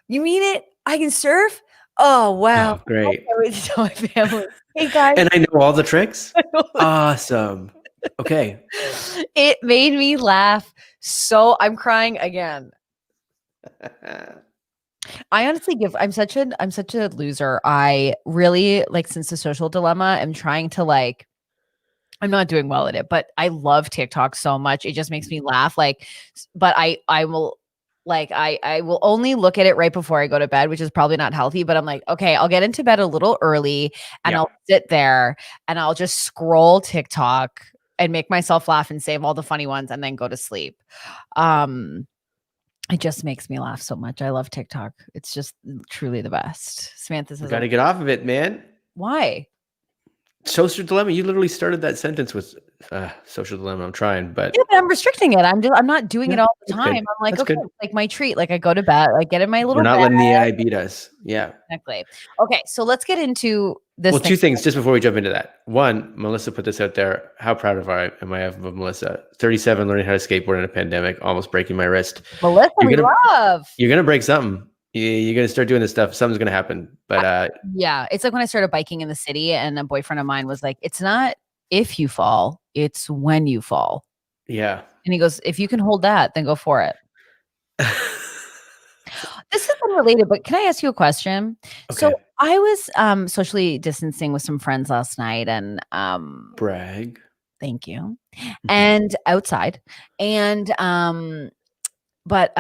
You mean it? I can surf? Oh wow, Oh, great. I can't wait to tell my family. Hey guys, And I know all the tricks. Awesome. Okay. it made me laugh. So I'm crying again. I honestly I'm such a loser. I really like since the social dilemma, I'm trying to like I'm not doing well at it, but I love TikTok so much. It just makes me laugh. Like, but I will like I will only look at it right before I go to bed, which is probably not healthy, but I'm like, okay, I'll get into bed a little early and Yeah. I'll sit there and I'll just scroll TikTok and make myself laugh and save all the funny ones and then go to sleep. It just makes me laugh so much. I love TikTok. It's just truly the best. Samantha says, Got to get off of it, man. why? Social dilemma. You literally started that sentence with social dilemma. I'm trying, but Yeah, but I'm restricting it. I'm not doing it Yeah, all the that's time. good. I'm like, That's okay, good. it's like my treat. Like I go to bed, like get in my little we're not bed. letting the AI beat us. Yeah. Exactly. Okay, so let's get into this. Well, thing. two things just before we jump into that. One, Melissa put this out there. How proud of am I of Melissa? 37, learning how to skateboard in a pandemic, almost breaking my wrist. Melissa, we love. You're gonna break something. You're gonna start doing this stuff. Something's gonna happen. But yeah, it's like when I started biking in the city, and a boyfriend of mine was like, "It's not if you fall, it's when you fall." yeah. And he goes, "If you can hold that, then go for it." This is unrelated, but can I ask you a question? Okay. So I was socially distancing with some friends last night, and Brag. thank you, and outside, and but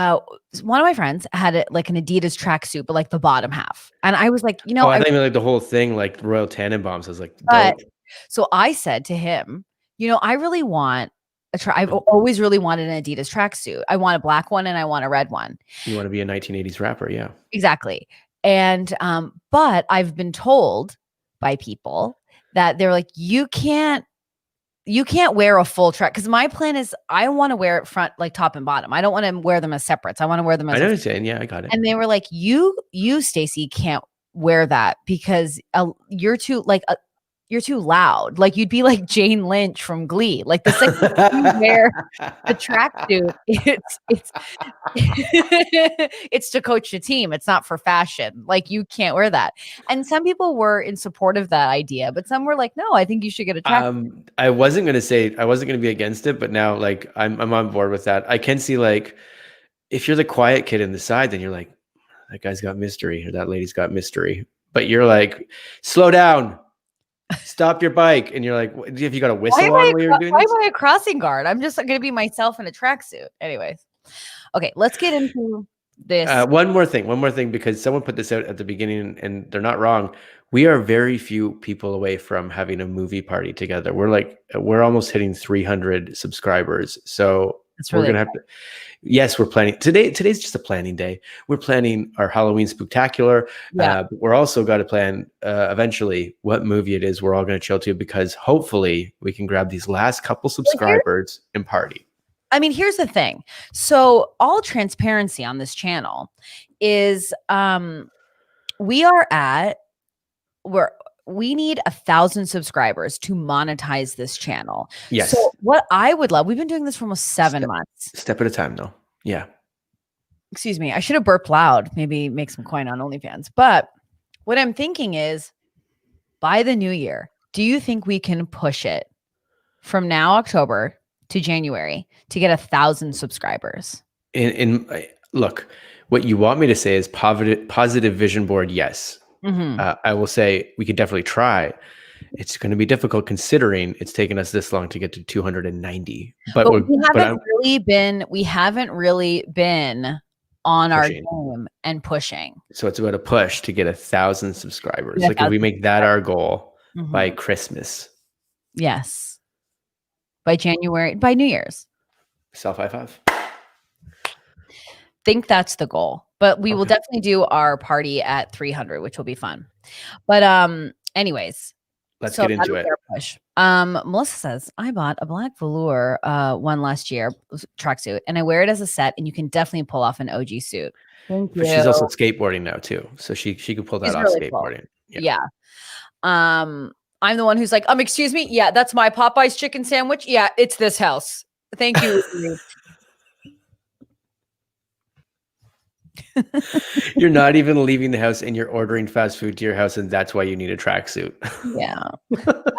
one of my friends had like an Adidas tracksuit, but like the bottom half, and I was like, you know, I think like the whole thing, like Royal Tannenbaums, was like but dope. so I said to him, you know, I really want I've always really wanted an Adidas tracksuit. I want a black one and I want a red one. You want to be a 1980s rapper, yeah. Exactly. And but I've been told by people that they're like, you can't wear a full track, because my plan is I want to wear it front, like top and bottom. I don't want to wear them as separates. I want to wear them as I know what you're saying. Yeah, I got it. and they were like, you Stacey can't wear that because you're too you're too loud. Like you'd be like Jane Lynch from Glee. Like the second you wear a tracksuit, it's to coach the team. It's not for fashion. Like you can't wear that. And some people were in support of that idea, but some were like, no, I think you should get a tracksuit. I wasn't gonna be against it, but now like I'm on board with that. I can see like if you're the quiet kid in the side, then you're like, that guy's got mystery or that lady's got mystery. But you're like, slow down. Stop your bike, and you're like, "If you got a whistle on while you're doing why this?" am I a crossing guard? I'm just going to be myself in a tracksuit. Anyways, okay, let's get into this. One more thing, because someone put this out at the beginning, and they're not wrong. We are very few people away from having a movie party together. We're almost hitting 300 subscribers. So It's we're really gonna have to. Yes, we're planning today. Today's just a planning day. We're planning our Halloween spooktacular. Yeah. But we're also got to plan eventually what movie it is we're all going to chill to, because hopefully we can grab these last couple subscribers and party. I mean, here's the thing. So all transparency on this channel is we need 1,000 subscribers to monetize this channel. Yes. So what I would love, we've been doing this for almost 7 months. Step at a time, though. Yeah. Excuse me. I should have burped loud. Maybe make some coin on OnlyFans. But what I'm thinking is, by the new year, do you think we can push it from now, October, to January, to get 1,000 subscribers? Look, what you want me to say is positive vision board. Yes. I will say we could definitely try. It's going to be difficult considering it's taken us this long to get to 290. But we haven't really been on our game and pushing. So it's about a push to get 1,000 subscribers. Like if we make that our goal by Christmas. Yes. By January, by New Year's. Self high five. Think that's the goal. But we will definitely do our party at 300, which will be fun. But anyways, let's get into it. Push. Melissa says, I bought a black velour one last year, tracksuit, and I wear it as a set, and you can definitely pull off an OG suit. Thank you. But she's also skateboarding now too, so she could pull that off really skateboarding. Cool. Yeah. I'm the one who's like, excuse me, yeah, that's my Popeye's chicken sandwich. Yeah, it's this house. Thank you. You're not even leaving the house and you're ordering fast food to your house, and that's why you need a tracksuit. Yeah.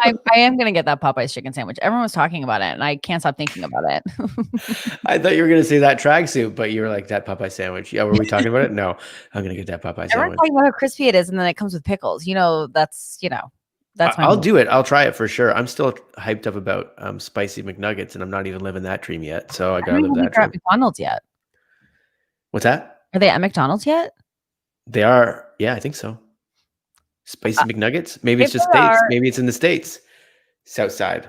I am going to get that Popeye's chicken sandwich. Everyone was talking about it and I can't stop thinking about it. I thought you were going to say that tracksuit, but you were like, that Popeye sandwich. Yeah, were we talking about it? No, I'm going to get that Popeye sandwich. Everyone's talking about how crispy it is, and then it comes with pickles. That's I'll do it. I'll try it for sure. I'm still hyped up about spicy McNuggets, and I'm not even living that dream yet. So I got to live that dream. At McDonald's yet? What's that? Are they at McDonald's yet? They are. Yeah, I think so. Spicy McNuggets. Maybe it's just States. Maybe it's in the States. South side.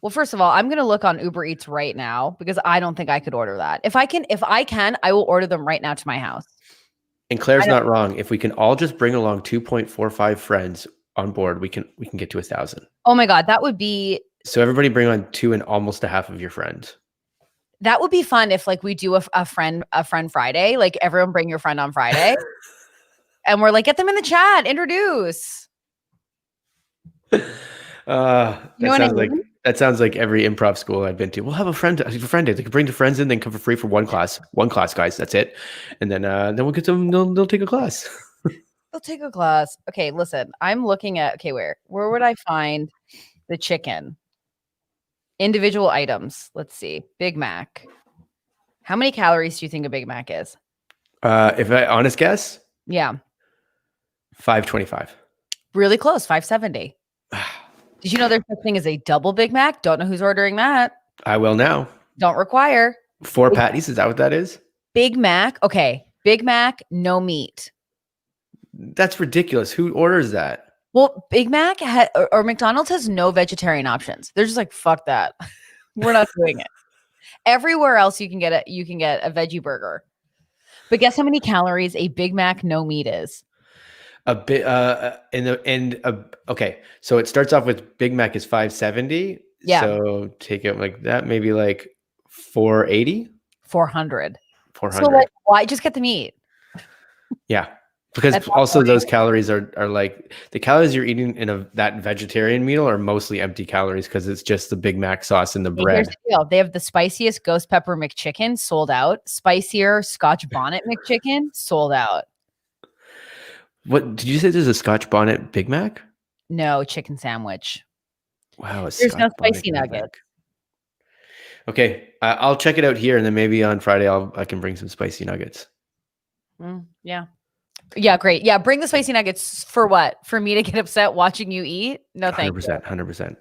Well, first of all, I'm going to look on Uber Eats right now because I don't think I could order that. If I can, I will order them right now to my house. And Claire's not wrong. If we can all just bring along 2.45 friends on board, we can get to 1,000. Oh my God, that would be. So everybody bring on 2 and almost a half of your friends. That would be fun if we do a friend Friday, like everyone bring your friend on Friday and we're like, get them in the chat, introduce. That sounds like every improv school I've been to. We'll have a friend day. They can bring the friends in, then come for free for one class, guys. That's it. And then we'll get them. They'll take a class. They'll take a class. Okay. Listen, I'm looking at, where would I find the chicken? Individual items. Let's see. Big Mac. How many calories do you think a Big Mac is? If I honest guess, yeah, 525. Really close. 570. Did you know there's such thing as a double Big Mac? Don't know who's ordering that. I will now. Don't require 4 patties. Is that what that is? Big Mac. Okay, Big Mac, no meat. That's ridiculous. Who orders that? Well, Big Mac or McDonald's has no vegetarian options. They're just like, fuck that. We're not doing it. Everywhere else you can get a veggie burger. But guess how many calories a Big Mac no meat is? A bit okay. So it starts off with Big Mac is 570. Yeah. So take it like that, maybe like 480. 400. 400. So why just get the meat? Yeah. Because also those calories are like the calories you're eating in that vegetarian meal are mostly empty calories because it's just the Big Mac sauce and the bread. Here's the deal. They have the spiciest ghost pepper McChicken, sold out. Spicier Scotch bonnet McChicken, sold out. What did you say? There's a Scotch bonnet Big Mac? No, chicken sandwich. Wow. There's no spicy nugget. Okay, I'll check it out here, and then maybe on Friday I can bring some spicy nuggets. Yeah. Yeah, great. Yeah, bring the spicy nuggets for what? For me to get upset watching you eat? No, thank you. 100%.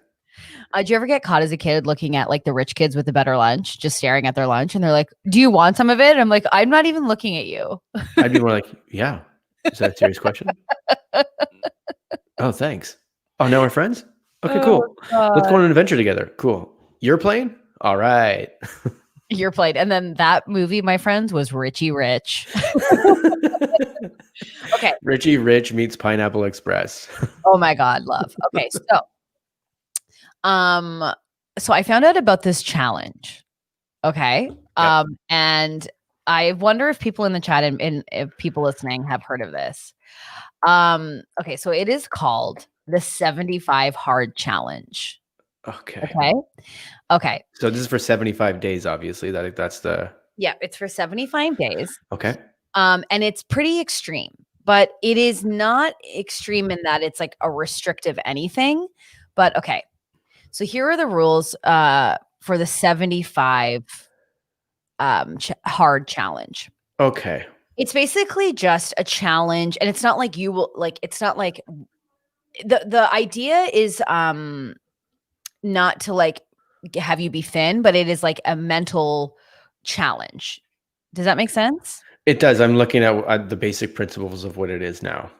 Did you ever get caught as a kid looking at like the rich kids with the better lunch, just staring at their lunch, and they're like, "Do you want some of it?" And I'm like, "I'm not even looking at you." I'd be more like, "Yeah." Is that a serious question? Oh, thanks. Oh, now we're friends? Okay, cool. Let's go on an adventure together. Cool. You're playing? All right. You're played. And then that movie, my friends, was Richie Rich. Okay. Richie Rich meets Pineapple Express. Oh my God, love. Okay, so I found out about this challenge. Okay. And I wonder if people in the chat and if people listening have heard of this. Okay, so it is called the 75 Hard Challenge. Okay. Okay. So this is for 75 days, obviously. That's the It's for 75 days. Okay. And it's pretty extreme, but it is not extreme in that it's like a restrictive anything. But okay. So here are the rules for the 75 hard challenge. Okay. It's basically just a challenge, and it's not like you will like. It's not like the idea is not to like have you be thin, but it is like a mental challenge. Does that make sense? It does. I'm looking at the basic principles of what it is now.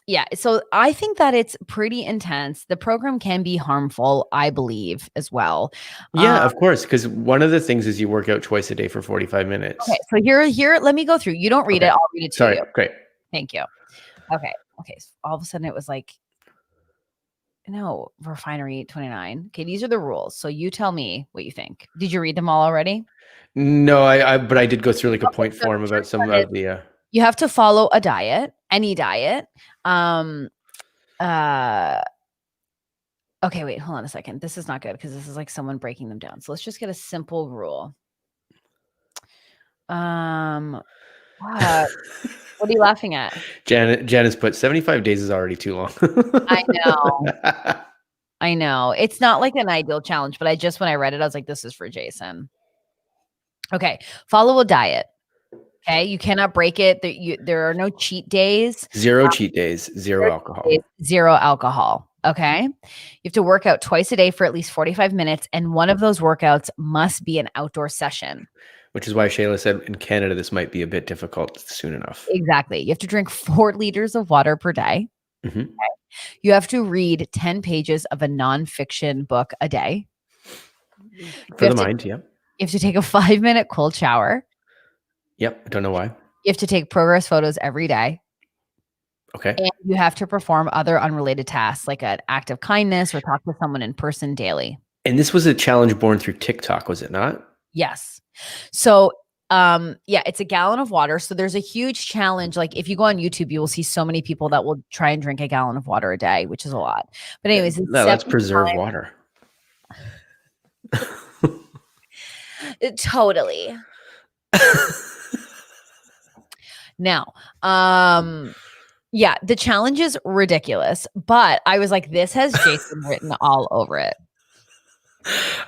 Yeah. So I think that it's pretty intense. The program can be harmful, I believe, as well. Yeah, of course. Because one of the things is you work out twice a day for 45 minutes. Okay. So here, let me go through. You don't read it. I'll read it to you. Great. Thank you. Okay. So all of a sudden it was like, no, Refinery 29. Okay. These are the rules. So you tell me what you think. Did you read them all already? No, but I did go through like a point form about some of the. You have to follow a diet, any diet. Okay, wait, hold on a second. This is not good because this is like someone breaking them down. So let's just get a simple rule. What are you laughing at? Janice put 75 days is already too long. I know. It's not like an ideal challenge, but when I read it, I was like, this is for Jason. Okay. Follow a diet. Okay. You cannot break it. There are no cheat days. Zero cheat days, zero alcohol. Zero alcohol. Okay. You have to work out twice a day for at least 45 minutes. And one of those workouts must be an outdoor session. Which is why Shayla said in Canada, this might be a bit difficult soon enough. Exactly. You have to drink 4 liters of water per day. Mm-hmm. Okay. You have to read 10 pages of a nonfiction book a day. For the mind, yeah. You have to take a 5-minute cold shower. Yep. I don't know why. You have to take progress photos every day. Okay. And you have to perform other unrelated tasks like an act of kindness or talk to someone in person daily. And this was a challenge born through TikTok, was it not? Yes. So, it's a gallon of water. So there's a huge challenge. Like if you go on YouTube, you will see so many people that will try and drink a gallon of water a day, which is a lot. But anyways, let's preserve water. Totally. Now, the challenge is ridiculous, but I was like, this has Jason written all over it.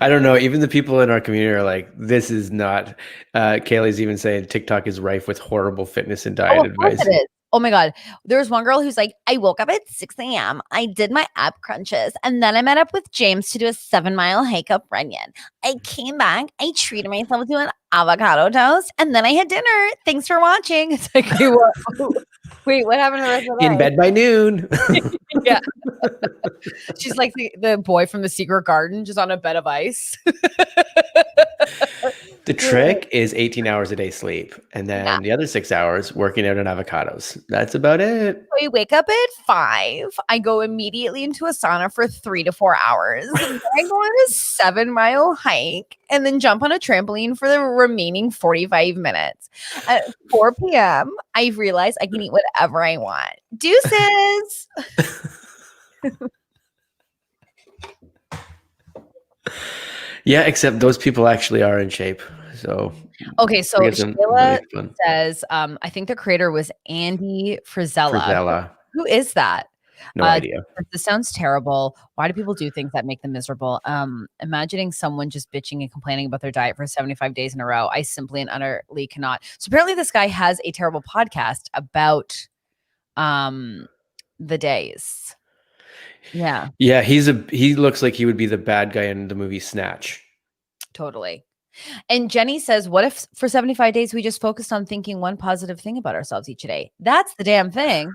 I don't know. Even the people in our community are like, this is not. Kaylee's even saying TikTok is rife with horrible fitness and diet advice. It is. Oh my God. There was one girl who's like, I woke up at 6 a.m. I did my ab crunches. And then I met up with James to do a 7-mile hike up Runyon. I came back. I treated myself to an avocado toast. And then I had dinner. Thanks for watching. It's like, wait, what happened to the rest of the In bed by noon. Yeah. She's like the boy from The Secret Garden, just on a bed of ice. The trick is 18 hours a day sleep. And then the other 6 hours working out on avocados. That's about it. I wake up at 5. I go immediately into a sauna for 3 to 4 hours. And then I go on a 7-mile hike and then jump on a trampoline for the remaining 45 minutes. At 4 p.m., I realize I can eat whatever I want. Deuces. Yeah, except those people actually are in shape. So Shayla says, I think the creator was Andy Frizella. Who is that? No idea. This sounds terrible. Why do people do things that make them miserable? Imagining someone just bitching and complaining about their diet for 75 days in a row. I simply and utterly cannot. So apparently this guy has a terrible podcast about the days. Yeah. Yeah, he looks like he would be the bad guy in the movie Snatch. Totally. And Jenny says, what if for 75 days we just focused on thinking one positive thing about ourselves each day? That's the damn thing.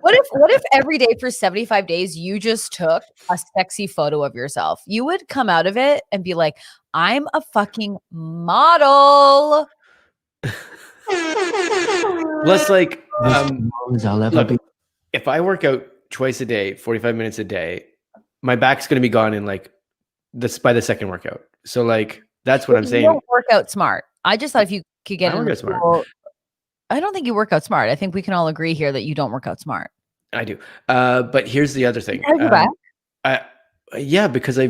What if every day for 75 days you just took a sexy photo of yourself? You would come out of it and be like, I'm a fucking model. Less like, As tall as I'll ever look, be. if I work out twice a day, 45 minutes a day, my back's going to be gone in like this by the second workout. So like, that's what I'm You saying. don't work out smart. I just thought if you could get I in work the out smart. pool- I don't think you work out smart. I think we can all agree here that you don't work out smart. I do. But here's the other thing. Are you back? Yeah, because I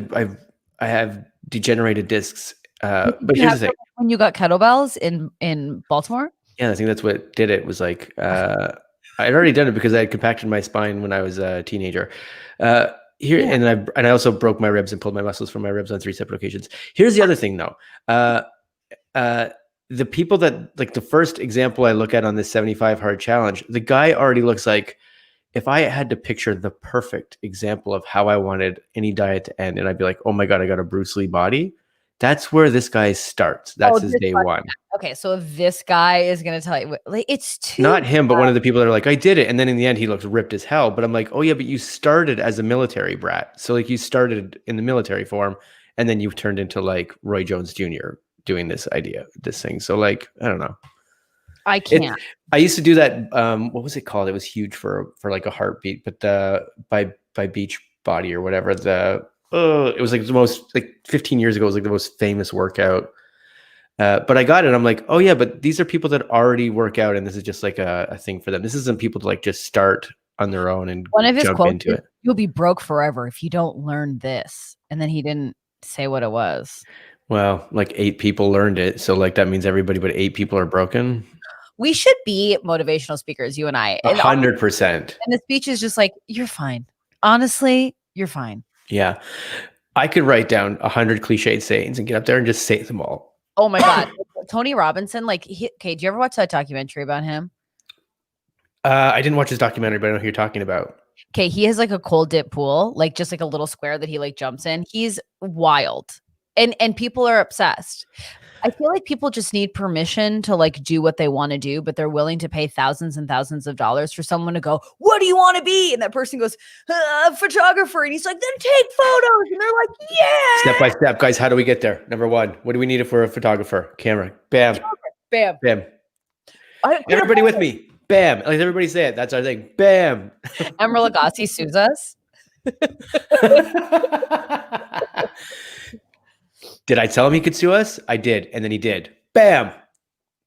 have degenerated discs. But You here's have the thing. when you got kettlebells in Baltimore? Yeah, I think that's what did it. Was like I'd already done it because I had compacted my spine when I was a teenager. And I also broke my ribs and pulled my muscles from my ribs on 3 separate occasions. Here's the other thing, though. The people that like the first example I look at on this 75 hard challenge, the guy already looks like, if I had to picture the perfect example of how I wanted any diet to end, and I'd be like, oh my God, I got a Bruce Lee body. That's where this guy starts. That's his day one. Okay, so if this guy is going to tell you, like, it's too Not him, but one of the people that are like, I did it. And then in the end, he looks ripped as hell. But I'm like, oh yeah, but you started as a military brat. So like you started in the military form and then you've turned into like Roy Jones Jr. doing this thing. So like, I don't know. I can't. I used to do that. What was it called? It was huge for like a heartbeat, but by Beachbody or whatever. It was like the most, like 15 years ago, it was like the most famous workout. But I got it. I'm like, oh yeah, but these are people that already work out, and this is just like a thing for them. This isn't people to like just start on their own and One of his jump quotes into it. You'll be broke forever if you don't learn this. And then he didn't say what it was. Well, like 8 people learned it, so like that means everybody but 8 people are broken. We should be motivational speakers, you and I. 100%. And the speech is just like, you're fine. Honestly, you're fine. Yeah, I could write down 100 cliched sayings and get up there and just say them all. Oh my God. Tony Robinson, like, okay, do you ever watch that documentary about him? I didn't watch his documentary, but I know who you're talking about. Okay, he has like a cold dip pool, like just like a little square that he like jumps in. He's wild. And people are obsessed. I feel like people just need permission to like do what they want to do, but they're willing to pay thousands and thousands of dollars for someone to go, what do you want to be? And that person goes, photographer. And he's like, then take photos. And they're like, yeah. Step by step, guys. How do we get there? Number 1, what do we need for a photographer? Camera. Bam. Bam. Bam. Everybody with me. Bam. Like everybody say it. That's our thing. Bam. Emeril Lagasse sues us. Did I tell him he could sue us? I did. And then he did. Bam.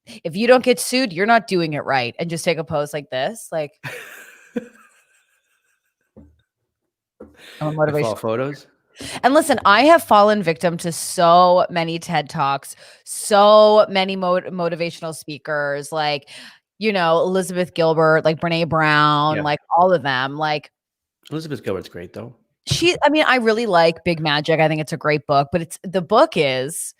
If you don't get sued, you're not doing it right. And just take a pose like this. Like, I'm a motivation. Photos. And listen, I have fallen victim to so many TED Talks, so many motivational speakers, like, you know, Elizabeth Gilbert, like Brene Brown, like all of them. Like Elizabeth Gilbert's great though. I really like Big Magic. I think it's a great book, but the book is,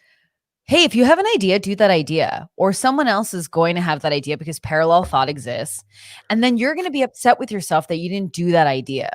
hey, if you have an idea, do that idea, or someone else is going to have that idea because parallel thought exists. And then you're going to be upset with yourself that you didn't do that idea.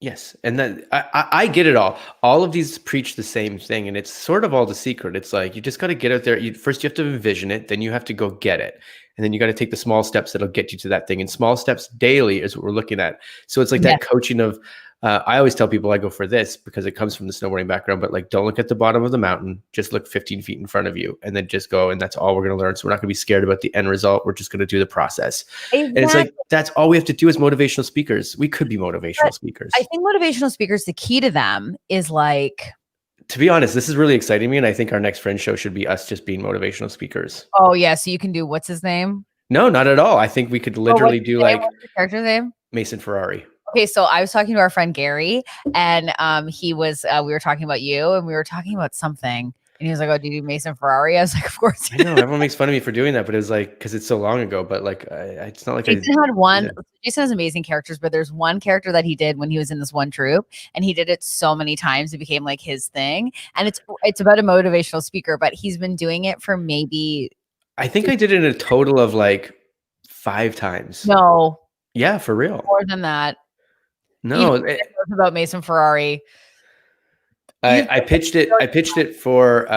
Yes. And then I get it all. All of these preach the same thing. And it's sort of all the secret. It's like, you just got to get out there. First you have to envision it. Then you have to go get it. And then you got to take the small steps that'll get you to that thing. And small steps daily is what we're looking at. So it's like that coaching of, I always tell people I go for this because it comes from the snowboarding background, but like, don't look at the bottom of the mountain, just look 15 feet in front of you and then just go. And that's all we're going to learn. So we're not going to be scared about the end result. We're just going to do the process. Exactly. And it's like, that's all we have to do as motivational speakers. We could be motivational speakers. I think motivational speakers, the key to them is like, to be honest, this is really exciting me. And I think our next Friends show should be us just being motivational speakers. Oh yeah. So you can do, what's his name? No, not at all. I think we could literally do like, what's the character's name? Mason Ferrari. Okay, so I was talking to our friend Gary, and he was we were talking about you, and we were talking about something, and he was like, "Oh, do you do Mason Ferrari?" I was like, "Of course." I know everyone makes fun of me for doing that, but it was like because it's so long ago. But like, it's not like Jason had one. Jason has amazing characters, but there's one character that he did when he was in this one troupe, and he did it so many times it became like his thing. And it's about a motivational speaker, but he's been doing it for maybe. I think I did it in a total of like 5 times. No. Yeah, for real. More than that. No, it's about Mason Ferrari. I pitched it for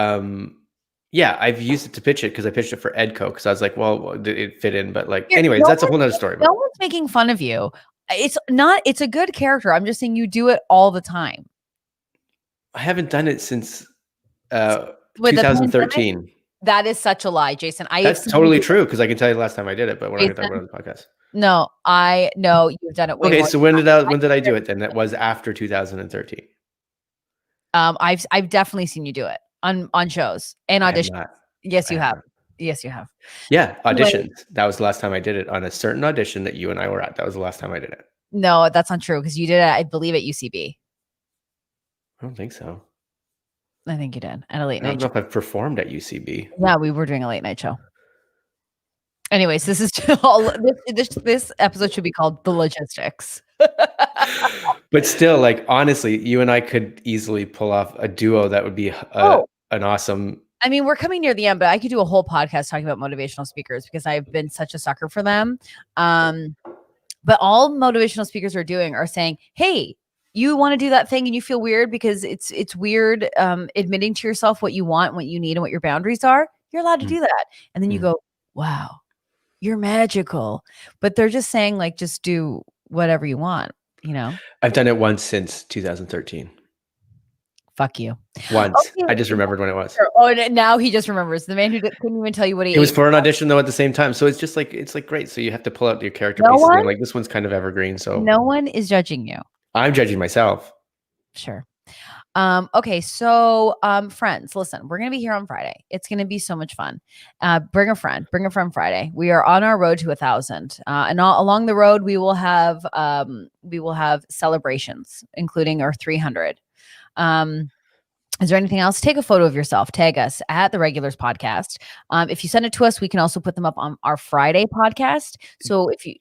yeah, I've used it to pitch it because I pitched it for Edco because I was like, well, it fit in, but like, anyways, that's a whole nother story. No one's making fun of you. It's a good character. I'm just saying you do it all the time. I haven't done it since With 2013. That is such a lie, Jason. That's totally true because I can tell you the last time I did it, but we're not going to talk about it on the podcast. No, I know you've done it way Okay, more. so when did I do it then? That was after 2013. I've definitely seen you do it on shows and auditions. Yes, you have. Yes, you have. Yeah, auditions. That was the last time I did it on a certain audition that you and I were at. That was the last time I did it. No, that's not true because you did it, I believe, at UCB. I don't think so. I think you did at a late I night don't know if I've performed at UCB. Yeah, we were doing a late night show. Anyways, this is all. This episode should be called "The Logistics." But still, like, honestly, you and I could easily pull off a duo that would be an awesome. I mean, we're coming near the end, but I could do a whole podcast talking about motivational speakers because I've been such a sucker for them. But all motivational speakers are saying, "Hey, you want to do that thing and you feel weird because it's weird admitting to yourself what you want, what you need, and what your boundaries are. You're allowed to do that." And then you go, "Wow, you're magical." But they're just saying, like, just do whatever you want, you know? I've done it once since 2013. Fuck you. Once. Okay. I just remembered when it was. Oh, now he just remembers. The man who couldn't even tell you what he ate. It was for an audition though at the same time. So it's just like, it's like great. So you have to pull out your character pieces. And like, this one's kind of evergreen. So no one is judging you. I'm judging myself. Sure. Okay, so friends, listen, we're gonna be here on Friday. It's gonna be so much fun. Bring a friend Friday. We are on our road to 1,000, and along the road we will have celebrations, including our 300. Is there anything else? Take a photo of yourself. Tag us at the Regulars podcast. If you send it to us, we can also put them up on our Friday podcast. So if you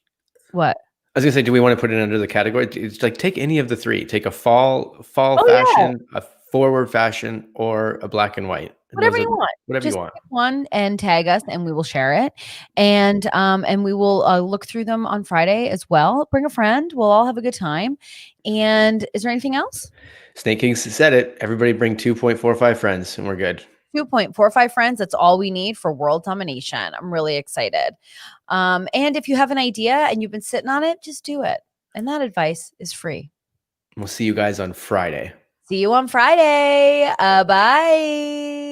what? I was gonna say, do we want to put it under the category? It's like, take any of the three. Take a fall fashion, a forward fashion, or a black and white. And whatever you want. Whatever Just you want. pick one and tag us, and we will share it. And we will look through them on Friday as well. Bring a friend. We'll all have a good time. And is there anything else? Snake Kings said it. Everybody bring 2.45 friends, and we're good. 2.45 friends. That's all we need for world domination. I'm really excited. And if you have an idea and you've been sitting on it, just do it. And that advice is free. We'll see you guys on Friday. See you on Friday. Bye.